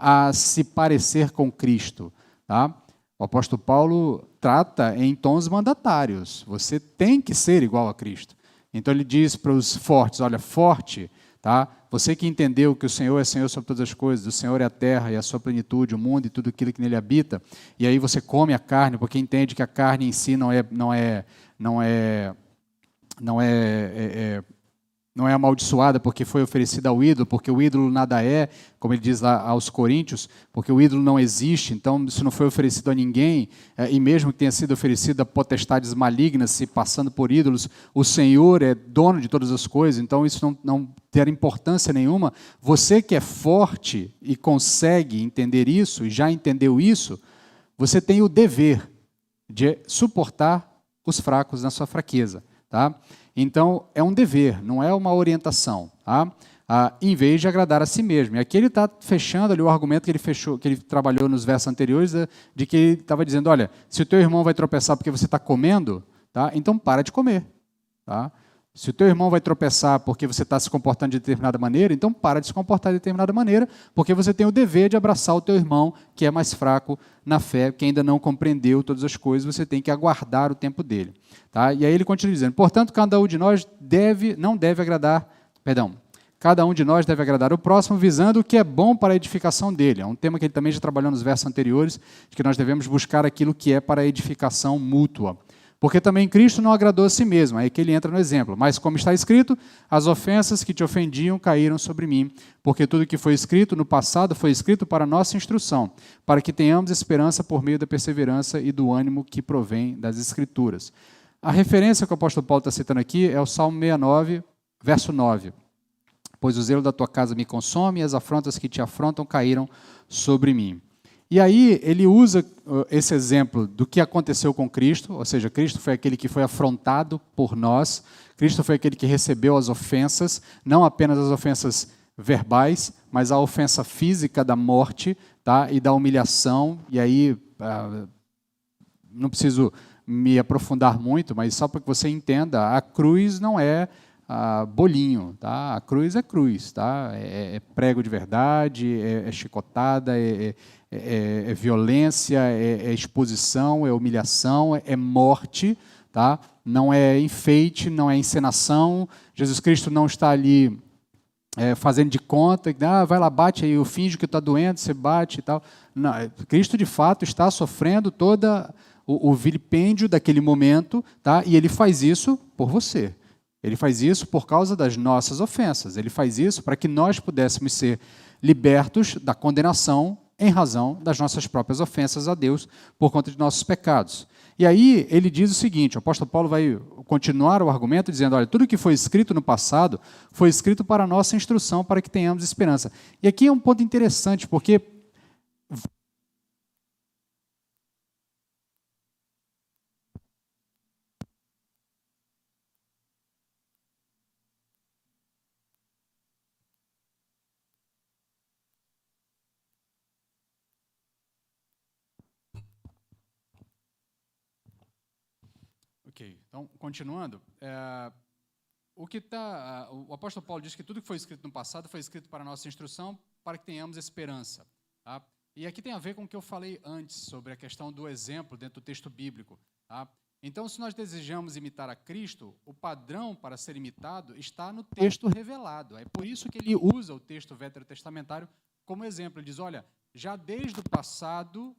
a se parecer com Cristo. Tá? O apóstolo Paulo trata em tons mandatários. Você tem que ser igual a Cristo. Então ele diz para os fortes, olha, forte, tá? Você que entendeu que o Senhor é Senhor sobre todas as coisas, o Senhor é a terra e a sua plenitude, o mundo e tudo aquilo que nele habita, e aí você come a carne, porque entende que a carne em si não é amaldiçoada porque foi oferecida ao ídolo, porque o ídolo nada é, como ele diz lá aos Coríntios, porque o ídolo não existe, então isso não foi oferecido a ninguém, e mesmo que tenha sido oferecido a potestades malignas, se passando por ídolos, o Senhor é dono de todas as coisas, então isso não ter importância nenhuma. Você que é forte e consegue entender isso, e já entendeu isso, você tem o dever de suportar os fracos na sua fraqueza. Tá? Então, é um dever, não é uma orientação. Tá? em vez de agradar a si mesmo. E aqui ele está fechando ali o argumento que ele fechou, que ele trabalhou nos versos anteriores, de que ele estava dizendo, olha, se o teu irmão vai tropeçar porque você está comendo, tá? Então para de comer. Tá? Se o teu irmão vai tropeçar porque você está se comportando de determinada maneira, então para de se comportar de determinada maneira, porque você tem o dever de abraçar o teu irmão, que é mais fraco na fé, que ainda não compreendeu todas as coisas, você tem que aguardar o tempo dele. Tá? E aí ele continua dizendo, portanto, cada um de nós deve agradar o próximo, visando o que é bom para a edificação dele. É um tema que ele também já trabalhou nos versos anteriores, de que nós devemos buscar aquilo que é para a edificação mútua. Porque também Cristo não agradou a si mesmo, aí que ele entra no exemplo. Mas como está escrito, as ofensas que te ofendiam caíram sobre mim, porque tudo que foi escrito no passado foi escrito para nossa instrução, para que tenhamos esperança por meio da perseverança e do ânimo que provém das Escrituras. A referência que o apóstolo Paulo está citando aqui é o Salmo 69, verso 9. Pois o zelo da tua casa me consome e as afrontas que te afrontam caíram sobre mim. E aí ele usa esse exemplo do que aconteceu com Cristo, ou seja, Cristo foi aquele que foi afrontado por nós, Cristo foi aquele que recebeu as ofensas, não apenas as ofensas verbais, mas a ofensa física da morte, tá? E da humilhação. E aí, não preciso me aprofundar muito, mas só para que você entenda, a cruz não é bolinho, tá? A cruz é cruz, tá? É prego de verdade, é chicotada, é violência, é exposição, é humilhação, é morte, tá? Não é enfeite, não é encenação. Jesus Cristo não está ali fazendo de conta, vai lá, bate aí, eu finjo que está doendo, você bate e tal. Não, Cristo, de fato, está sofrendo toda o vilipêndio daquele momento, tá? E ele faz isso por você. Ele faz isso por causa das nossas ofensas. Ele faz isso para que nós pudéssemos ser libertos da condenação em razão das nossas próprias ofensas a Deus por conta de nossos pecados. E aí ele diz o seguinte, o apóstolo Paulo vai continuar o argumento dizendo, olha, tudo que foi escrito no passado foi escrito para a nossa instrução, para que tenhamos esperança. E aqui é um ponto interessante, porque ok, então, continuando, o apóstolo Paulo diz que tudo que foi escrito no passado foi escrito para a nossa instrução, para que tenhamos esperança. Tá? E aqui tem a ver com o que eu falei antes, sobre a questão do exemplo dentro do texto bíblico. Tá? Então, se nós desejamos imitar a Cristo, o padrão para ser imitado está no texto revelado. É por isso que ele usa o texto veterotestamentário como exemplo. Ele diz, olha, já desde o passado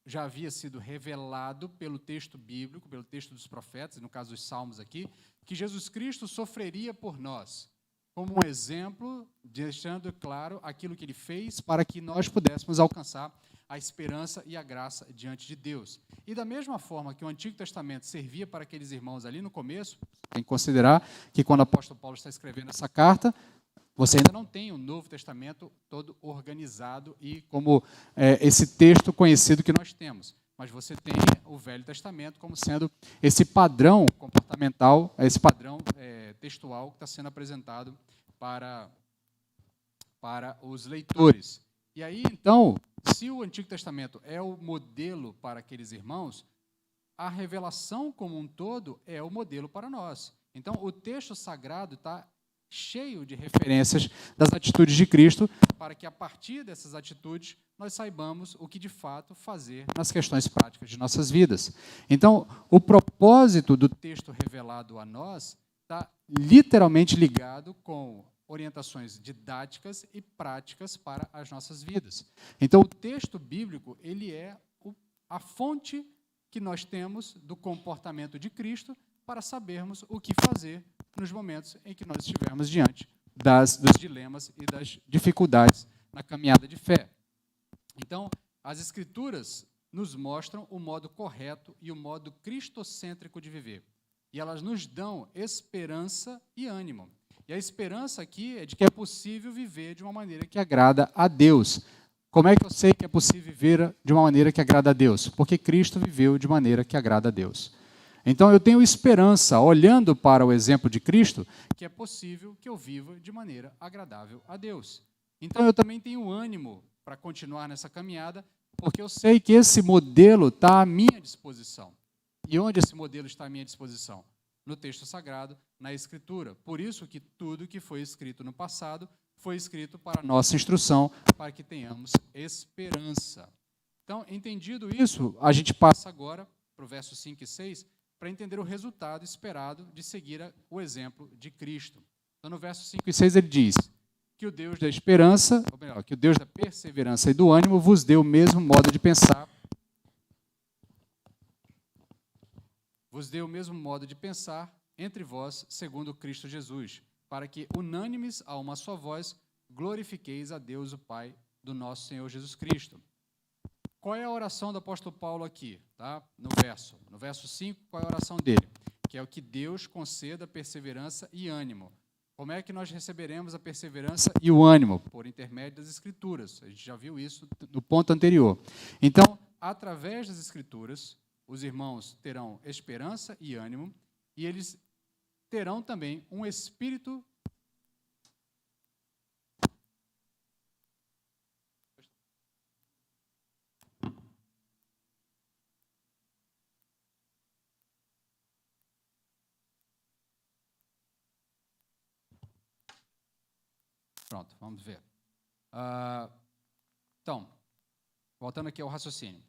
já havia sido revelado pelo texto bíblico, pelo texto dos profetas, no caso dos salmos aqui, que Jesus Cristo sofreria por nós, como um exemplo, deixando claro aquilo que ele fez para que nós pudéssemos alcançar a esperança e a graça diante de Deus. E da mesma forma que o Antigo Testamento servia para aqueles irmãos ali no começo, tem que considerar que quando o apóstolo Paulo está escrevendo essa carta, você ainda não tem o Novo Testamento todo organizado e como esse texto conhecido que nós temos. Mas você tem o Velho Testamento como sendo esse padrão comportamental, esse padrão textual que está sendo apresentado para os leitores. E aí, então, se o Antigo Testamento é o modelo para aqueles irmãos, a revelação como um todo é o modelo para nós. Então, o texto sagrado está cheio de referências das atitudes de Cristo, para que a partir dessas atitudes nós saibamos o que de fato fazer nas questões práticas de nossas vidas. Então, o propósito do texto revelado a nós está literalmente ligado com orientações didáticas e práticas para as nossas vidas. Então, o texto bíblico, ele é a fonte que nós temos do comportamento de Cristo para sabermos o que fazer nos momentos em que nós estivermos diante dos dilemas e das dificuldades na caminhada de fé. Então, as Escrituras nos mostram o modo correto e o modo cristocêntrico de viver. E elas nos dão esperança e ânimo. E a esperança aqui é de que é possível viver de uma maneira que agrada a Deus. Como é que eu sei que é possível viver de uma maneira que agrada a Deus? Porque Cristo viveu de maneira que agrada a Deus. Então eu tenho esperança, olhando para o exemplo de Cristo, que é possível que eu viva de maneira agradável a Deus. Então eu também tenho ânimo para continuar nessa caminhada, porque eu sei que esse modelo está à minha disposição. E onde esse modelo está à minha disposição? No texto sagrado, na Escritura. Por isso que tudo que foi escrito no passado foi escrito para nossa instrução, para que tenhamos esperança. Então, entendido isso, a gente passa agora para o verso 5 e 6, para entender o resultado esperado de seguir o exemplo de Cristo. Então, no verso 5 e 6, ele diz que o Deus da esperança, ou melhor, que o Deus da perseverança e do ânimo vos dê o mesmo modo de pensar. Vos dê o mesmo modo de pensar entre vós, segundo Cristo Jesus, para que, unânimes a uma só voz, glorifiqueis a Deus, o Pai do nosso Senhor Jesus Cristo. Qual é a oração do apóstolo Paulo aqui? Tá? No verso 5, qual é a oração dele? Que é o que Deus conceda perseverança e ânimo. Como é que nós receberemos a perseverança e o ânimo? Por intermédio das Escrituras. A gente já viu isso no ponto anterior. Então, através das Escrituras, os irmãos terão esperança e ânimo, e eles terão também um espírito. Pronto, vamos ver. Então, voltando aqui ao raciocínio.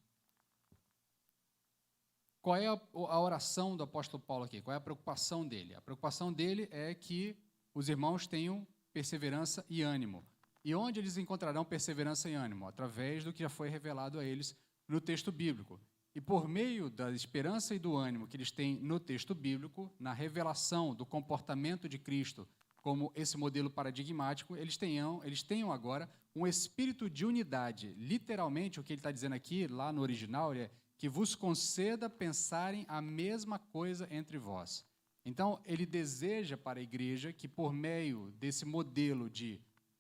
Qual é a oração do apóstolo Paulo aqui? Qual é a preocupação dele? A preocupação dele é que os irmãos tenham perseverança e ânimo. E onde eles encontrarão perseverança e ânimo? Através do que já foi revelado a eles no texto bíblico. E por meio da esperança e do ânimo que eles têm no texto bíblico, na revelação do comportamento de Cristo como esse modelo paradigmático, eles tenham agora um espírito de unidade. Literalmente, o que ele está dizendo aqui, lá no original, é que vos conceda pensarem a mesma coisa entre vós. Então, ele deseja para a igreja que, por meio desse modelo,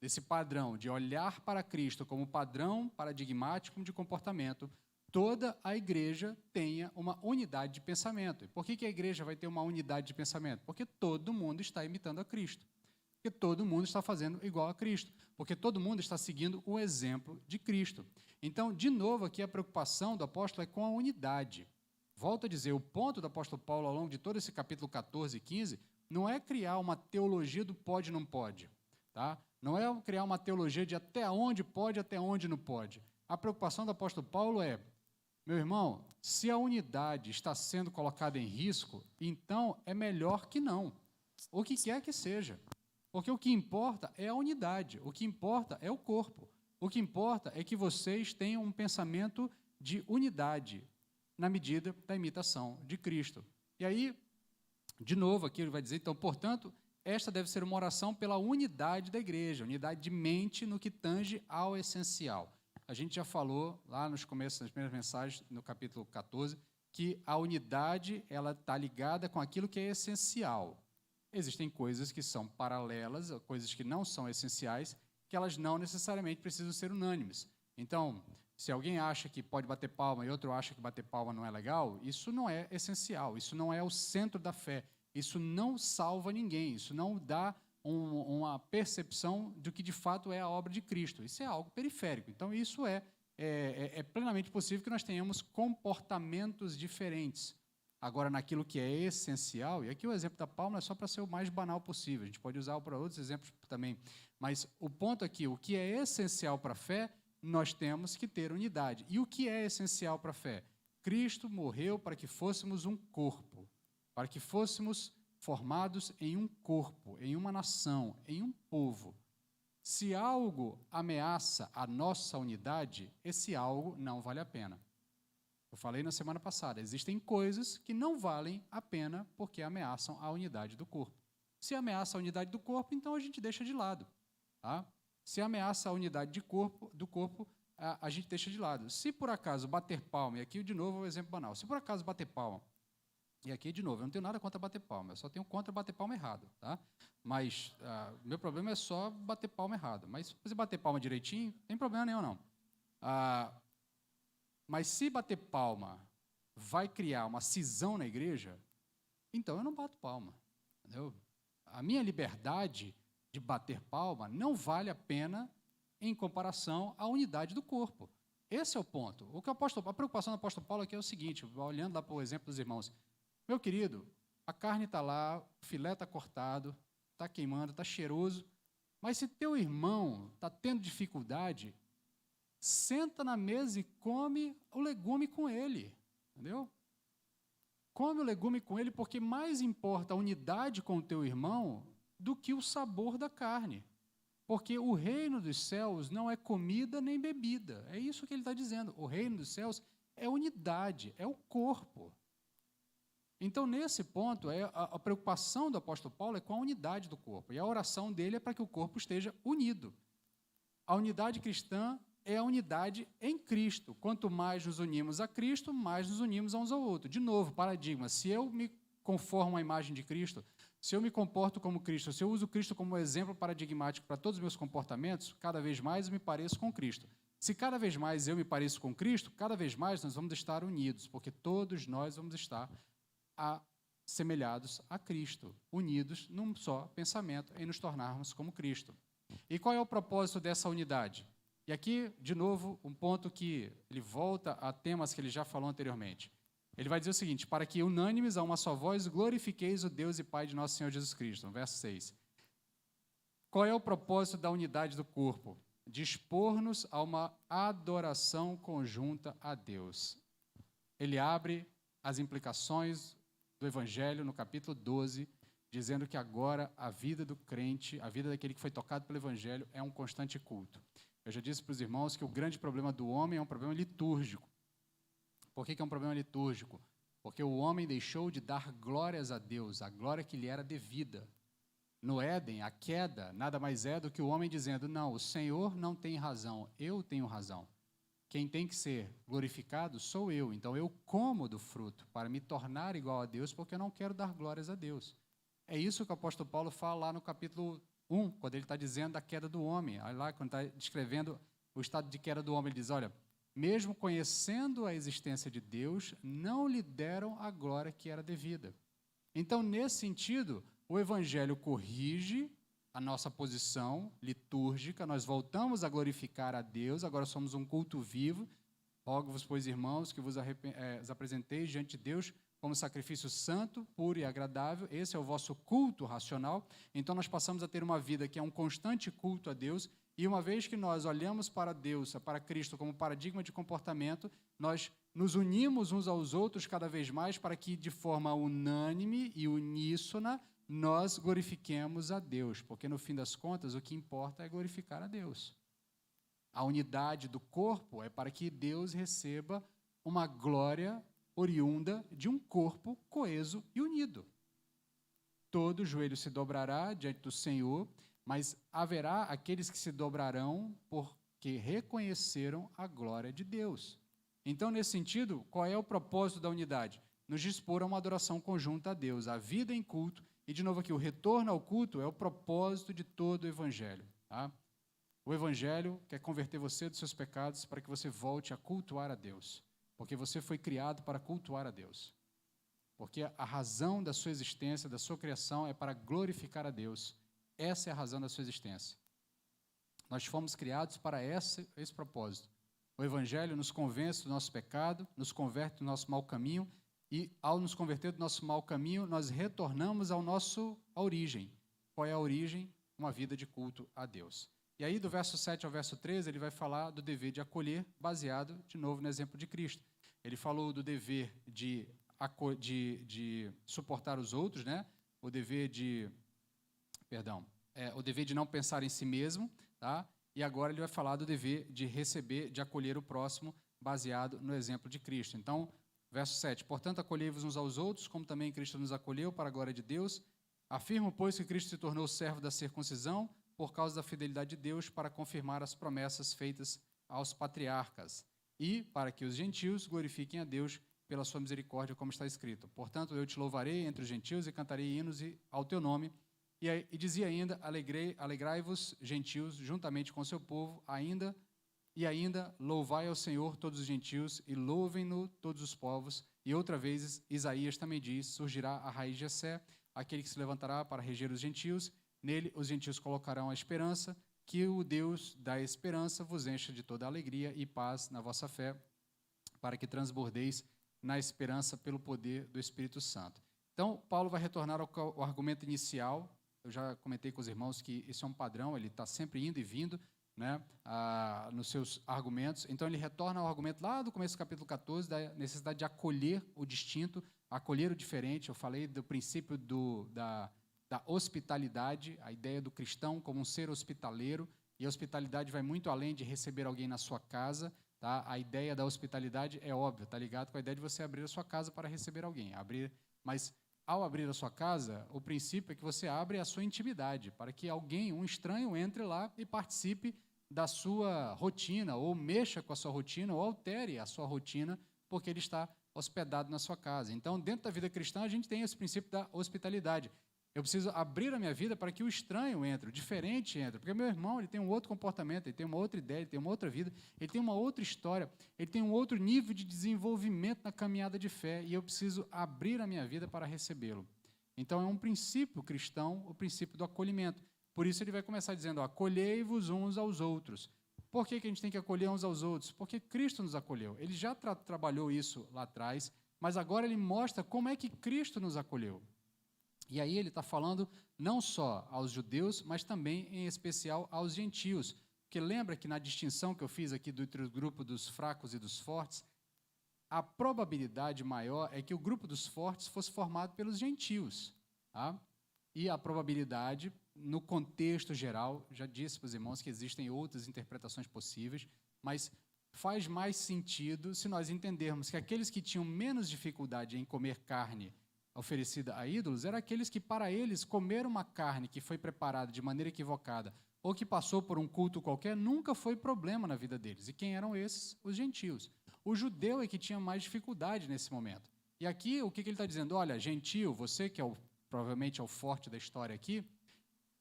desse padrão de olhar para Cristo como padrão paradigmático de comportamento, toda a igreja tenha uma unidade de pensamento. E por que a igreja vai ter uma unidade de pensamento? Porque todo mundo está imitando a Cristo. Porque todo mundo está fazendo igual a Cristo. Porque todo mundo está seguindo o exemplo de Cristo. Então, de novo, aqui a preocupação do apóstolo é com a unidade. Volto a dizer, o ponto do apóstolo Paulo ao longo de todo esse capítulo 14 e 15 não é criar uma teologia do pode e não pode. Tá? Não é criar uma teologia de até onde pode, até onde não pode. A preocupação do apóstolo Paulo é, meu irmão, se a unidade está sendo colocada em risco, então é melhor que não. O que quer que seja. Porque o que importa é a unidade, o que importa é o corpo. O que importa é que vocês tenham um pensamento de unidade na medida da imitação de Cristo. E aí, de novo, aqui ele vai dizer, então, portanto, esta deve ser uma oração pela unidade da igreja, unidade de mente no que tange ao essencial. A gente já falou lá nos começos das primeiras mensagens, no capítulo 14, que a unidade ela está ligada com aquilo que é essencial. Existem coisas que são paralelas, coisas que não são essenciais, que elas não necessariamente precisam ser unânimes. Então, se alguém acha que pode bater palma e outro acha que bater palma não é legal, isso não é essencial, isso não é o centro da fé, isso não salva ninguém, isso não dá uma percepção do que de fato é a obra de Cristo. Isso é algo periférico. Então, isso é plenamente possível que nós tenhamos comportamentos diferentes. Agora, naquilo que é essencial, e aqui o exemplo da palma é só para ser o mais banal possível, a gente pode usar para outros exemplos também, mas o ponto aqui, o que é essencial para a fé, nós temos que ter unidade. E o que é essencial para a fé? Cristo morreu para que fôssemos um corpo, para que fôssemos formados em um corpo, em uma nação, em um povo. Se algo ameaça a nossa unidade, esse algo não vale a pena. Eu falei na semana passada, existem coisas que não valem a pena porque ameaçam a unidade do corpo. Se ameaça a unidade do corpo, então a gente deixa de lado. Tá? Se ameaça a unidade do corpo, a gente deixa de lado. Se por acaso bater palma, e aqui de novo é um exemplo banal, se por acaso bater palma, e aqui de novo, eu não tenho nada contra bater palma, eu só tenho contra bater palma errado. Tá? Mas meu problema é só bater palma errado. Mas se você bater palma direitinho, não tem problema nenhum não. Mas se bater palma vai criar uma cisão na igreja, então eu não bato palma. Entendeu? A minha liberdade de bater palma não vale a pena em comparação à unidade do corpo. Esse é o ponto. A preocupação do apóstolo Paulo aqui é o seguinte, olhando lá para o exemplo dos irmãos. Meu querido, a carne está lá, o filé está cortado, está queimando, está cheiroso, mas se teu irmão está tendo dificuldade, senta na mesa e come o legume com ele. Entendeu? Come o legume com ele, porque mais importa a unidade com o teu irmão do que o sabor da carne. Porque o reino dos céus não é comida nem bebida. É isso que ele está dizendo. O reino dos céus é unidade, é o corpo. Então, nesse ponto, a preocupação do apóstolo Paulo é com a unidade do corpo. E a oração dele é para que o corpo esteja unido. A unidade cristã é a unidade em Cristo. Quanto mais nos unimos a Cristo, mais nos unimos uns ao outro. De novo, paradigma. Se eu me conformo à imagem de Cristo, se eu me comporto como Cristo, se eu uso Cristo como exemplo paradigmático para todos os meus comportamentos, cada vez mais eu me pareço com Cristo. Se cada vez mais eu me pareço com Cristo, cada vez mais nós vamos estar unidos, porque todos nós vamos estar assemelhados a Cristo, unidos num só pensamento, em nos tornarmos como Cristo. E qual é o propósito dessa unidade? E aqui, de novo, um ponto que ele volta a temas que ele já falou anteriormente. Ele vai dizer o seguinte: para que unânimes a uma só voz glorifiqueis o Deus e Pai de nosso Senhor Jesus Cristo. No verso 6. Qual é o propósito da unidade do corpo? Dispor-nos a uma adoração conjunta a Deus. Ele abre as implicações do Evangelho no capítulo 12, dizendo que agora a vida do crente, a vida daquele que foi tocado pelo Evangelho, é um constante culto. Eu já disse para os irmãos que o grande problema do homem é um problema litúrgico. Por que é um problema litúrgico? Porque o homem deixou de dar glórias a Deus, a glória que lhe era devida. No Éden, a queda nada mais é do que o homem dizendo: não, o Senhor não tem razão, eu tenho razão. Quem tem que ser glorificado sou eu, então eu como do fruto para me tornar igual a Deus, porque eu não quero dar glórias a Deus. É isso que o apóstolo Paulo fala lá no capítulo 1, quando ele está dizendo da queda do homem. Olha lá, quando está descrevendo o estado de queda do homem, ele diz: olha, mesmo conhecendo a existência de Deus, não lhe deram a glória que era devida. Então, nesse sentido, o Evangelho corrige a nossa posição litúrgica, nós voltamos a glorificar a Deus, agora somos um culto vivo. Rogo-vos, pois, irmãos, que vos apresenteis diante de Deus como sacrifício santo, puro e agradável. Esse é o vosso culto racional. Então, nós passamos a ter uma vida que é um constante culto a Deus, e uma vez que nós olhamos para Deus, para Cristo, como paradigma de comportamento, nós nos unimos uns aos outros cada vez mais para que, de forma unânime e uníssona, nós glorifiquemos a Deus, porque, no fim das contas, o que importa é glorificar a Deus. A unidade do corpo é para que Deus receba uma glória oriunda de um corpo coeso e unido. Todo joelho se dobrará diante do Senhor, mas haverá aqueles que se dobrarão porque reconheceram a glória de Deus. Então, nesse sentido, qual é o propósito da unidade? Nos dispor a uma adoração conjunta a Deus, a vida em culto. E, de novo aqui, o retorno ao culto é o propósito de todo o Evangelho. Tá? O Evangelho quer converter você dos seus pecados para que você volte a cultuar a Deus. Porque você foi criado para cultuar a Deus. Porque a razão da sua existência, da sua criação, é para glorificar a Deus. Essa é a razão da sua existência. Nós fomos criados para esse propósito. O Evangelho nos convence do nosso pecado, nos converte do nosso mau caminho, e, ao nos converter do nosso mau caminho, nós retornamos à origem. Qual é a origem? Uma vida de culto a Deus. E aí, do verso 7 ao verso 13, ele vai falar do dever de acolher, baseado, de novo, no exemplo de Cristo. Ele falou do dever de suportar os outros, né? O dever de não pensar em si mesmo, tá? E agora ele vai falar do dever de receber, de acolher o próximo, baseado no exemplo de Cristo. Então, verso 7, portanto, acolhei-vos uns aos outros, como também Cristo nos acolheu, para a glória de Deus. Afirmo, pois, que Cristo se tornou servo da circuncisão, por causa da fidelidade de Deus, para confirmar as promessas feitas aos patriarcas, e para que os gentios glorifiquem a Deus pela sua misericórdia, como está escrito. Portanto, eu te louvarei entre os gentios e cantarei hinos ao teu nome. E dizia ainda, alegrai-vos, gentios, juntamente com o seu povo, ainda louvai ao Senhor todos os gentios, e louvem-no todos os povos, E outra vez, Isaías também diz, surgirá a raiz de Jessé, aquele que se levantará para reger os gentios, nele os gentios colocarão a esperança, que o Deus da esperança vos encha de toda alegria e paz na vossa fé, para que transbordeis na esperança pelo poder do Espírito Santo. Então, Paulo vai retornar ao argumento inicial. Eu já comentei com os irmãos que isso é um padrão, ele está sempre indo e vindo, né, nos seus argumentos. Então, ele retorna ao argumento lá do começo do capítulo 14, da necessidade de acolher o distinto, acolher o diferente. Eu falei do princípio da hospitalidade, a ideia do cristão como um ser hospitaleiro, e a hospitalidade vai muito além de receber alguém na sua casa. Tá? A ideia da hospitalidade é óbvia, está ligado com a ideia de você abrir a sua casa para receber alguém. Mas, ao abrir a sua casa, o princípio é que você abre a sua intimidade, para que alguém, um estranho, entre lá e participe da sua rotina, ou mexa com a sua rotina, ou altere a sua rotina, porque ele está hospedado na sua casa. Então, dentro da vida cristã, a gente tem esse princípio da hospitalidade. Eu preciso abrir a minha vida para que o estranho entre, o diferente entre, porque meu irmão ele tem um outro comportamento, ele tem uma outra ideia, ele tem uma outra vida, ele tem uma outra história, ele tem um outro nível de desenvolvimento na caminhada de fé, e eu preciso abrir a minha vida para recebê-lo. Então, é um princípio cristão, o princípio do acolhimento. Por isso ele vai começar dizendo, acolhei-vos uns aos outros. Por que a gente tem que acolher uns aos outros? Porque Cristo nos acolheu. Ele já trabalhou isso lá atrás, mas agora ele mostra como é que Cristo nos acolheu. E aí ele está falando não só aos judeus, mas também, em especial, aos gentios. Porque lembra que na distinção que eu fiz aqui entre o grupo dos fracos e dos fortes, a probabilidade maior é que o grupo dos fortes fosse formado pelos gentios. Tá? E a probabilidade, no contexto geral, já disse para os irmãos que existem outras interpretações possíveis, mas faz mais sentido se nós entendermos que aqueles que tinham menos dificuldade em comer carne oferecida a ídolos, eram aqueles que, para eles, comer uma carne que foi preparada de maneira equivocada ou que passou por um culto qualquer, nunca foi problema na vida deles. E quem eram esses? Os gentios. O judeu é que tinha mais dificuldade nesse momento. E aqui, o que ele está dizendo? Olha, gentio, você que provavelmente é o forte da história aqui,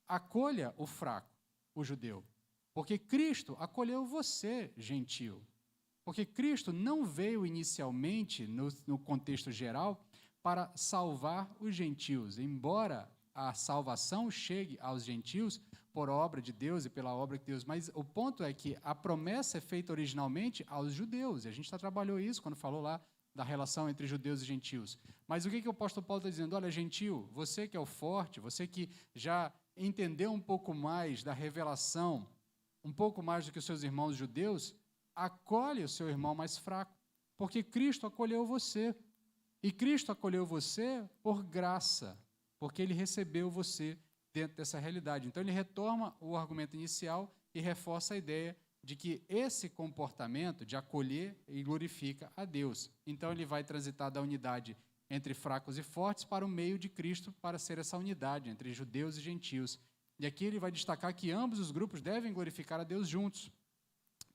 acolha o fraco, o judeu. Porque Cristo acolheu você, gentio. Porque Cristo não veio inicialmente, no contexto geral, para salvar os gentios. Embora a salvação chegue aos gentios por obra de Deus e pela obra de Deus, mas o ponto é que a promessa é feita originalmente aos judeus, e a gente já trabalhou isso quando falou lá da relação entre judeus e gentios. Mas o que o apóstolo Paulo está dizendo? Olha, gentio, você que é o forte, você que já entendeu um pouco mais da revelação, um pouco mais do que os seus irmãos judeus, acolhe o seu irmão mais fraco, porque Cristo acolheu você. E Cristo acolheu você por graça, porque ele recebeu você dentro dessa realidade. Então, ele retoma o argumento inicial e reforça a ideia de que esse comportamento de acolher e glorifica a Deus. Então, ele vai transitar da unidade entre fracos e fortes para o meio de Cristo, para ser essa unidade entre judeus e gentios. E aqui ele vai destacar que ambos os grupos devem glorificar a Deus juntos,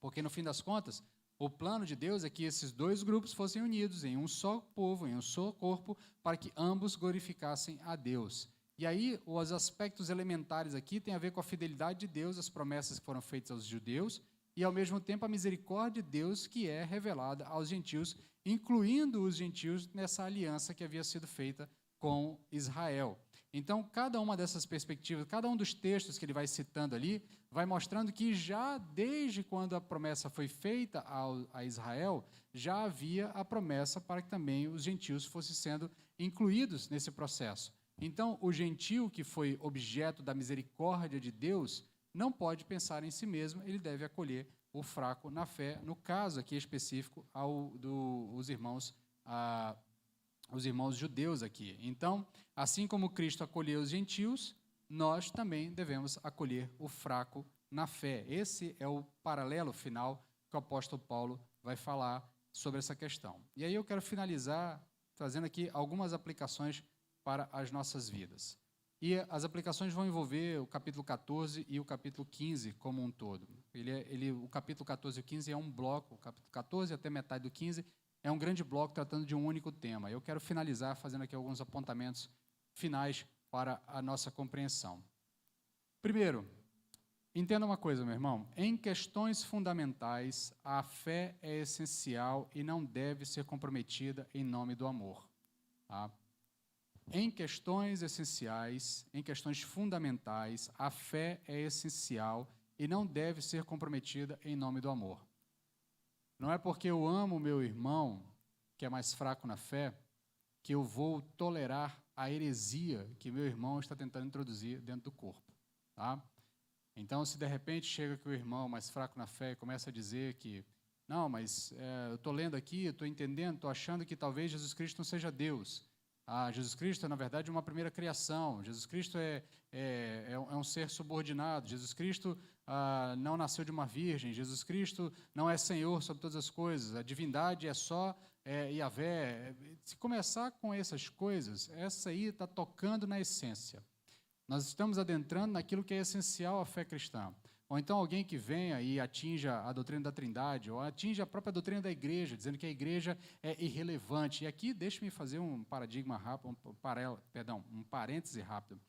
porque, no fim das contas, o plano de Deus é que esses dois grupos fossem unidos em um só povo, em um só corpo, para que ambos glorificassem a Deus. E aí, os aspectos elementares aqui têm a ver com a fidelidade de Deus, as promessas que foram feitas aos judeus, e, ao mesmo tempo, a misericórdia de Deus que é revelada aos gentios, incluindo os gentios nessa aliança que havia sido feita com Israel. Então, cada uma dessas perspectivas, cada um dos textos que ele vai citando ali, vai mostrando que já desde quando a promessa foi feita a Israel, já havia a promessa para que também os gentios fossem sendo incluídos nesse processo. Então, o gentio que foi objeto da misericórdia de Deus não pode pensar em si mesmo, ele deve acolher o fraco na fé, no caso aqui específico, os irmãos judeus aqui. Então, assim como Cristo acolheu os gentios, nós também devemos acolher o fraco na fé. Esse é o paralelo final que o apóstolo Paulo vai falar sobre essa questão. E aí eu quero finalizar trazendo aqui algumas aplicações para as nossas vidas. E as aplicações vão envolver o capítulo 14 e o capítulo 15 como um todo. O capítulo 14 e o 15 é um bloco, o capítulo 14 até metade do 15 é um grande bloco tratando de um único tema. Eu quero finalizar fazendo aqui alguns apontamentos finais para a nossa compreensão. Primeiro, Entenda uma coisa, meu irmão. Em questões fundamentais, a fé é essencial e não deve ser comprometida em nome do amor. Tá? Em questões essenciais, em questões fundamentais, a fé é essencial e não deve ser comprometida em nome do amor. Não é porque eu amo o meu irmão, que é mais fraco na fé, que eu vou tolerar a heresia que meu irmão está tentando introduzir dentro do corpo. Tá? Então, se de repente chega que o irmão mais fraco na fé começa a dizer que não, mas eu estou lendo aqui, estou entendendo, estou achando que talvez Jesus Cristo não seja Deus. Jesus Cristo é, na verdade, uma primeira criação. Jesus Cristo é um ser subordinado. Jesus Cristo não nasceu de uma virgem. Jesus Cristo não é Senhor sobre todas as coisas. A divindade é só Yahvé. Se começar com essas coisas, essa aí está tocando na essência. Nós estamos adentrando naquilo que é essencial à fé cristã. Ou então alguém que venha e atinja a doutrina da Trindade, ou atinja a própria doutrina da igreja, dizendo que a igreja é irrelevante. E aqui, deixe-me fazer um paradigma rápido, um parêntese rápido.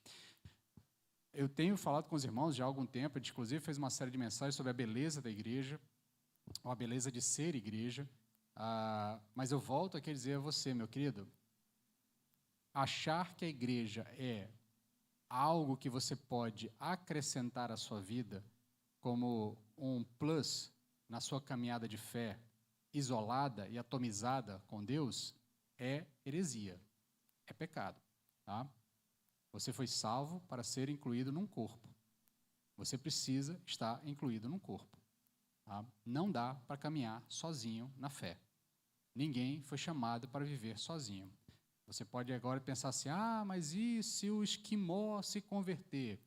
Eu tenho falado com os irmãos já há algum tempo, a gente inclusive fez uma série de mensagens sobre a beleza da igreja, ou a beleza de ser igreja. Mas eu volto aqui a dizer a você, meu querido, achar que a igreja é algo que você pode acrescentar à sua vida como um plus na sua caminhada de fé, isolada e atomizada com Deus, é heresia, é pecado. Tá? Você foi salvo para ser incluído num corpo. Você precisa estar incluído num corpo. Tá? Não dá para caminhar sozinho na fé. Ninguém foi chamado para viver sozinho. Você pode agora pensar assim, mas e se o esquimó se converter?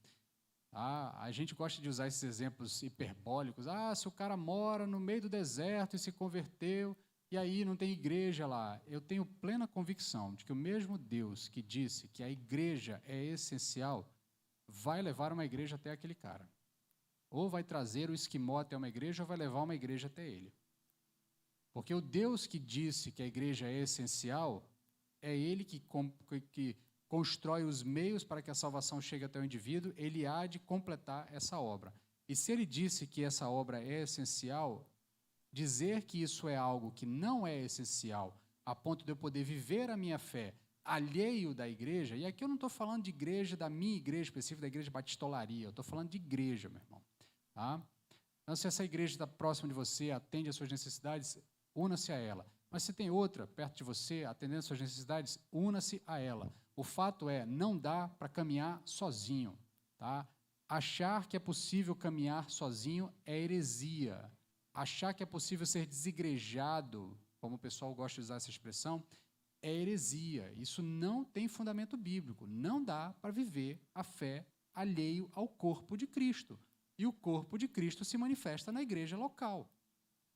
A gente gosta de usar esses exemplos hiperbólicos. Se o cara mora no meio do deserto e se converteu, e aí não tem igreja lá. Eu tenho plena convicção de que o mesmo Deus que disse que a igreja é essencial, vai levar uma igreja até aquele cara. Ou vai trazer o esquimó até uma igreja, ou vai levar uma igreja até ele. Porque o Deus que disse que a igreja é essencial, é ele que constrói os meios para que a salvação chegue até o indivíduo, ele há de completar essa obra. E se ele disse que essa obra é essencial, dizer que isso é algo que não é essencial, a ponto de eu poder viver a minha fé alheio da igreja, e aqui eu não estou falando de igreja, da minha igreja específica, da igreja batistolaria, eu estou falando de igreja, meu irmão. Tá? Então, se essa igreja está próxima de você, atende às suas necessidades, una-se a ela. Mas se tem outra perto de você, atendendo às suas necessidades, una-se a ela. O fato é, não dá para caminhar sozinho. Tá? Achar que é possível caminhar sozinho é heresia. Achar que é possível ser desigrejado, como o pessoal gosta de usar essa expressão, é heresia. Isso não tem fundamento bíblico. Não dá para viver a fé alheio ao corpo de Cristo. E o corpo de Cristo se manifesta na igreja local.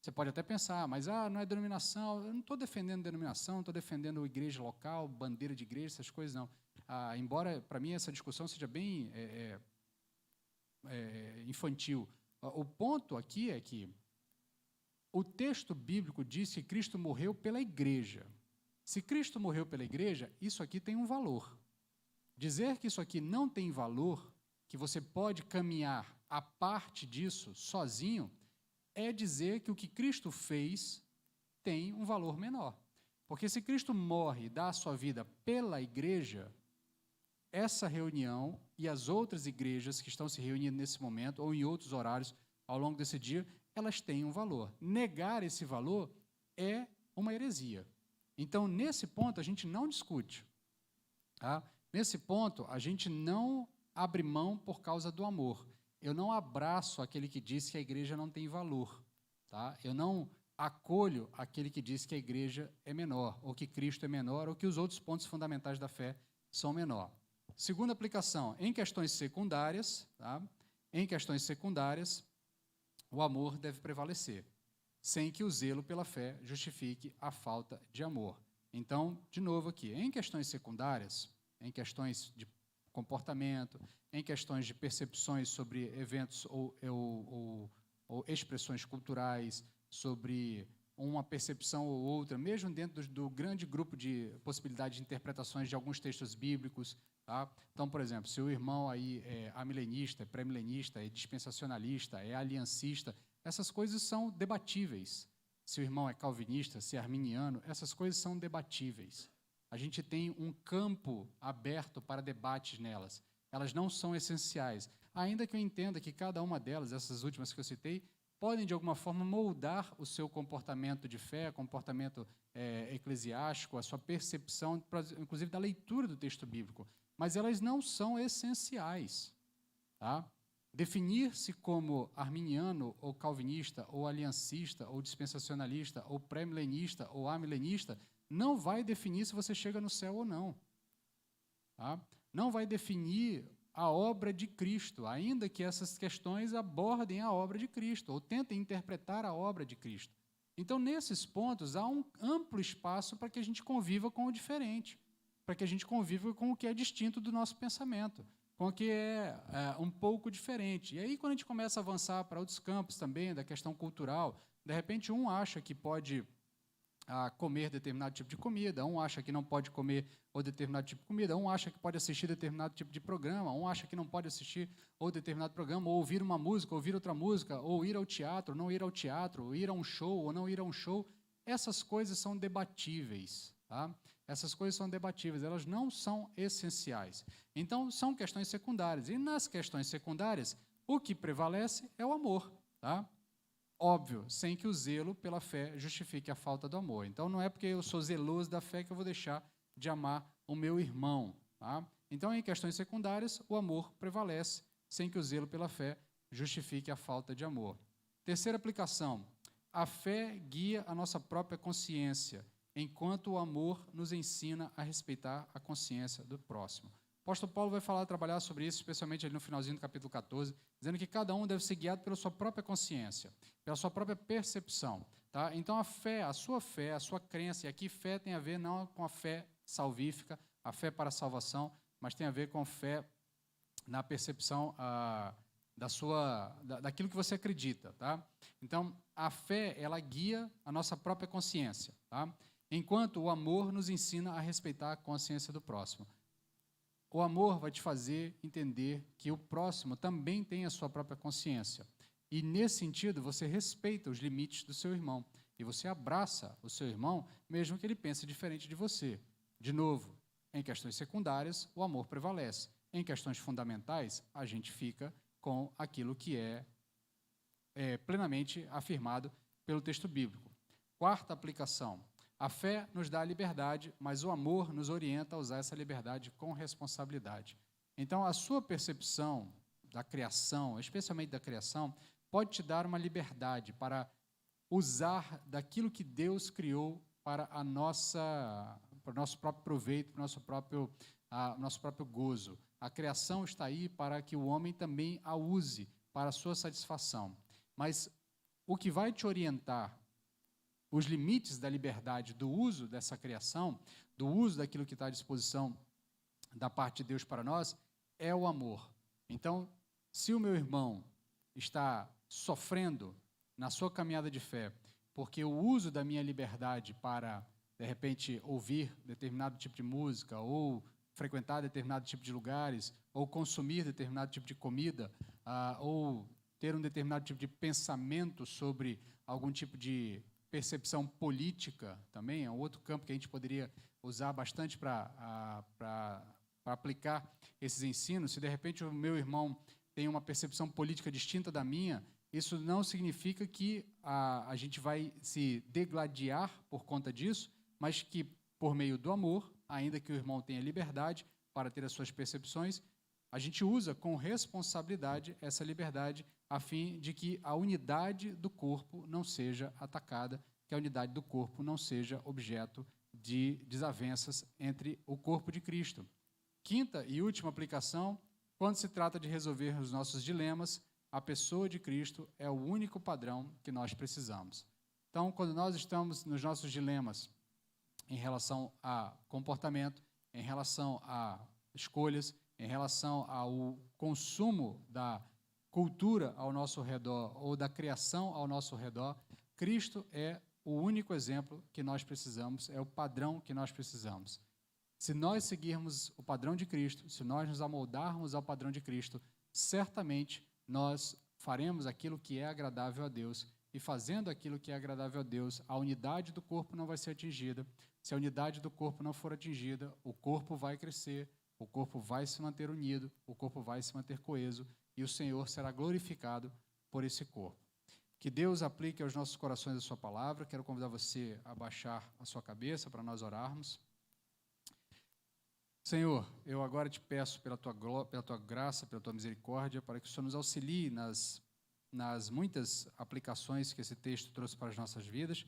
Você pode até pensar, mas não é denominação, eu não estou defendendo denominação, não estou defendendo igreja local, bandeira de igreja, essas coisas não. Embora, para mim, essa discussão seja bem infantil. O ponto aqui é que o texto bíblico diz que Cristo morreu pela igreja. Se Cristo morreu pela igreja, isso aqui tem um valor. Dizer que isso aqui não tem valor, que você pode caminhar a parte disso sozinho, é dizer que o que Cristo fez tem um valor menor. Porque se Cristo morre e dá a sua vida pela igreja, essa reunião e as outras igrejas que estão se reunindo nesse momento ou em outros horários ao longo desse dia, elas têm um valor. Negar esse valor é uma heresia. Então, nesse ponto, a gente não discute. Tá? Nesse ponto, a gente não abre mão por causa do amor. Eu não abraço aquele que diz que a igreja não tem valor. Tá? Eu não acolho aquele que diz que a igreja é menor, ou que Cristo é menor, ou que os outros pontos fundamentais da fé são menor. Segunda aplicação, em questões secundárias, tá? Em questões secundárias, o amor deve prevalecer, sem que o zelo pela fé justifique a falta de amor. Então, de novo aqui, em questões secundárias, em questões de comportamento, em questões de percepções sobre eventos ou expressões culturais, sobre uma percepção ou outra, mesmo dentro do grande grupo de possibilidades de interpretações de alguns textos bíblicos. Tá? Então, por exemplo, se o irmão aí é amilenista, é pré-milenista, é dispensacionalista, é aliancista, essas coisas são debatíveis. Se o irmão é calvinista, se é arminiano, essas coisas são debatíveis. A gente tem um campo aberto para debates nelas. Elas não são essenciais. Ainda que eu entenda que cada uma delas, essas últimas que eu citei, podem, de alguma forma, moldar o seu comportamento de fé, comportamento eclesiástico, a sua percepção, inclusive da leitura do texto bíblico. Mas elas não são essenciais. Tá? Definir-se como arminiano, ou calvinista, ou aliancista, ou dispensacionalista, ou pré-milenista, ou amilenista, não vai definir se você chega no céu ou não. Tá? Não vai definir a obra de Cristo, ainda que essas questões abordem a obra de Cristo, ou tentem interpretar a obra de Cristo. Então, nesses pontos, há um amplo espaço para que a gente conviva com o diferente, para que a gente conviva com o que é distinto do nosso pensamento, com o que é um pouco diferente. E aí, quando a gente começa a avançar para outros campos também, da questão cultural, de repente um acha que pode comer determinado tipo de comida, um acha que não pode comer ou determinado tipo de comida, um acha que pode assistir determinado tipo de programa, um acha que não pode assistir ou determinado programa, ou ouvir uma música, ouvir outra música, ou ir ao teatro, não ir ao teatro, ou ir a um show ou não ir a um show. Essas coisas são debatíveis. Tá? Essas coisas são debatíveis, elas não são essenciais. Então, são questões secundárias. E nas questões secundárias, o que prevalece é o amor. Tá? Óbvio, sem que o zelo pela fé justifique a falta do amor. Então, não é porque eu sou zeloso da fé que eu vou deixar de amar o meu irmão. Tá? Então, em questões secundárias, o amor prevalece, sem que o zelo pela fé justifique a falta de amor. Terceira aplicação, a fé guia a nossa própria consciência, enquanto o amor nos ensina a respeitar a consciência do próximo. O apóstolo Paulo vai trabalhar sobre isso, especialmente ali no finalzinho do capítulo 14, dizendo que cada um deve ser guiado pela sua própria consciência, pela sua própria percepção. Tá? Então, a sua crença, e aqui fé tem a ver não com a fé salvífica, a fé para a salvação, mas tem a ver com fé na percepção daquilo que você acredita. Tá? Então, a fé, ela guia a nossa própria consciência, tá? Enquanto o amor nos ensina a respeitar a consciência do próximo. O amor vai te fazer entender que o próximo também tem a sua própria consciência. E, nesse sentido, você respeita os limites do seu irmão. E você abraça o seu irmão, mesmo que ele pense diferente de você. De novo, em questões secundárias, o amor prevalece. Em questões fundamentais, a gente fica com aquilo que é plenamente afirmado pelo texto bíblico. Quarta aplicação. A fé nos dá a liberdade, mas o amor nos orienta a usar essa liberdade com responsabilidade. Então, a sua percepção da criação, especialmente da criação, pode te dar uma liberdade para usar daquilo que Deus criou para o nosso próprio proveito, para o nosso próprio gozo. A criação está aí para que o homem também a use para a sua satisfação. Mas o que vai te orientar os limites da liberdade do uso dessa criação, do uso daquilo que está à disposição da parte de Deus para nós, é o amor. Então, se o meu irmão está sofrendo na sua caminhada de fé, porque o uso da minha liberdade para, de repente, ouvir determinado tipo de música, ou frequentar determinado tipo de lugares, ou consumir determinado tipo de comida, ou ter um determinado tipo de pensamento sobre algum tipo de percepção política também, é um outro campo que a gente poderia usar bastante para aplicar esses ensinos. Se de repente o meu irmão tem uma percepção política distinta da minha, isso não significa que a gente vai se degladiar por conta disso, mas que por meio do amor, ainda que o irmão tenha liberdade para ter as suas percepções, a gente usa com responsabilidade essa liberdade a fim de que a unidade do corpo não seja atacada, que a unidade do corpo não seja objeto de desavenças entre o corpo de Cristo. Quinta e última aplicação, quando se trata de resolver os nossos dilemas, a pessoa de Cristo é o único padrão que nós precisamos. Então, quando nós estamos nos nossos dilemas em relação a comportamento, em relação a escolhas, em relação ao consumo da cultura ao nosso redor ou da criação ao nosso redor, Cristo é o único exemplo que nós precisamos, é o padrão que nós precisamos. Se nós seguirmos o padrão de Cristo, se nós nos amoldarmos ao padrão de Cristo, certamente nós faremos aquilo que é agradável a Deus. E fazendo aquilo que é agradável a Deus, a unidade do corpo não vai ser atingida. Se a unidade do corpo não for atingida, o corpo vai crescer, o corpo vai se manter unido, o corpo vai se manter coeso e o Senhor será glorificado por esse corpo. Que Deus aplique aos nossos corações a sua palavra. Quero convidar você a baixar a sua cabeça para nós orarmos. Senhor, eu agora te peço pela tua graça, pela tua misericórdia, para que o Senhor nos auxilie nas muitas aplicações que esse texto trouxe para as nossas vidas,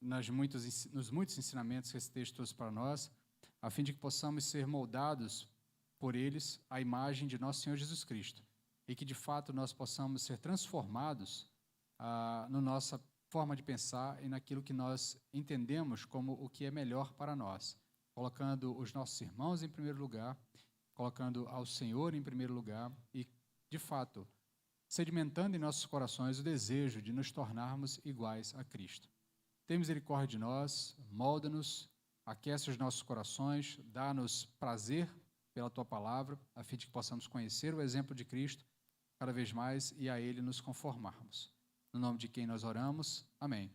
nos muitos ensinamentos que esse texto trouxe para nós, a fim de que possamos ser moldados por eles à imagem de nosso Senhor Jesus Cristo, e que de fato nós possamos ser transformados na nossa forma de pensar e naquilo que nós entendemos como o que é melhor para nós, colocando os nossos irmãos em primeiro lugar, colocando ao Senhor em primeiro lugar e, de fato, sedimentando em nossos corações o desejo de nos tornarmos iguais a Cristo. Tem misericórdia de nós, molda-nos, aquece os nossos corações, dá-nos prazer pela Tua palavra, a fim de que possamos conhecer o exemplo de Cristo cada vez mais e a Ele nos conformarmos. No nome de quem nós oramos, amém.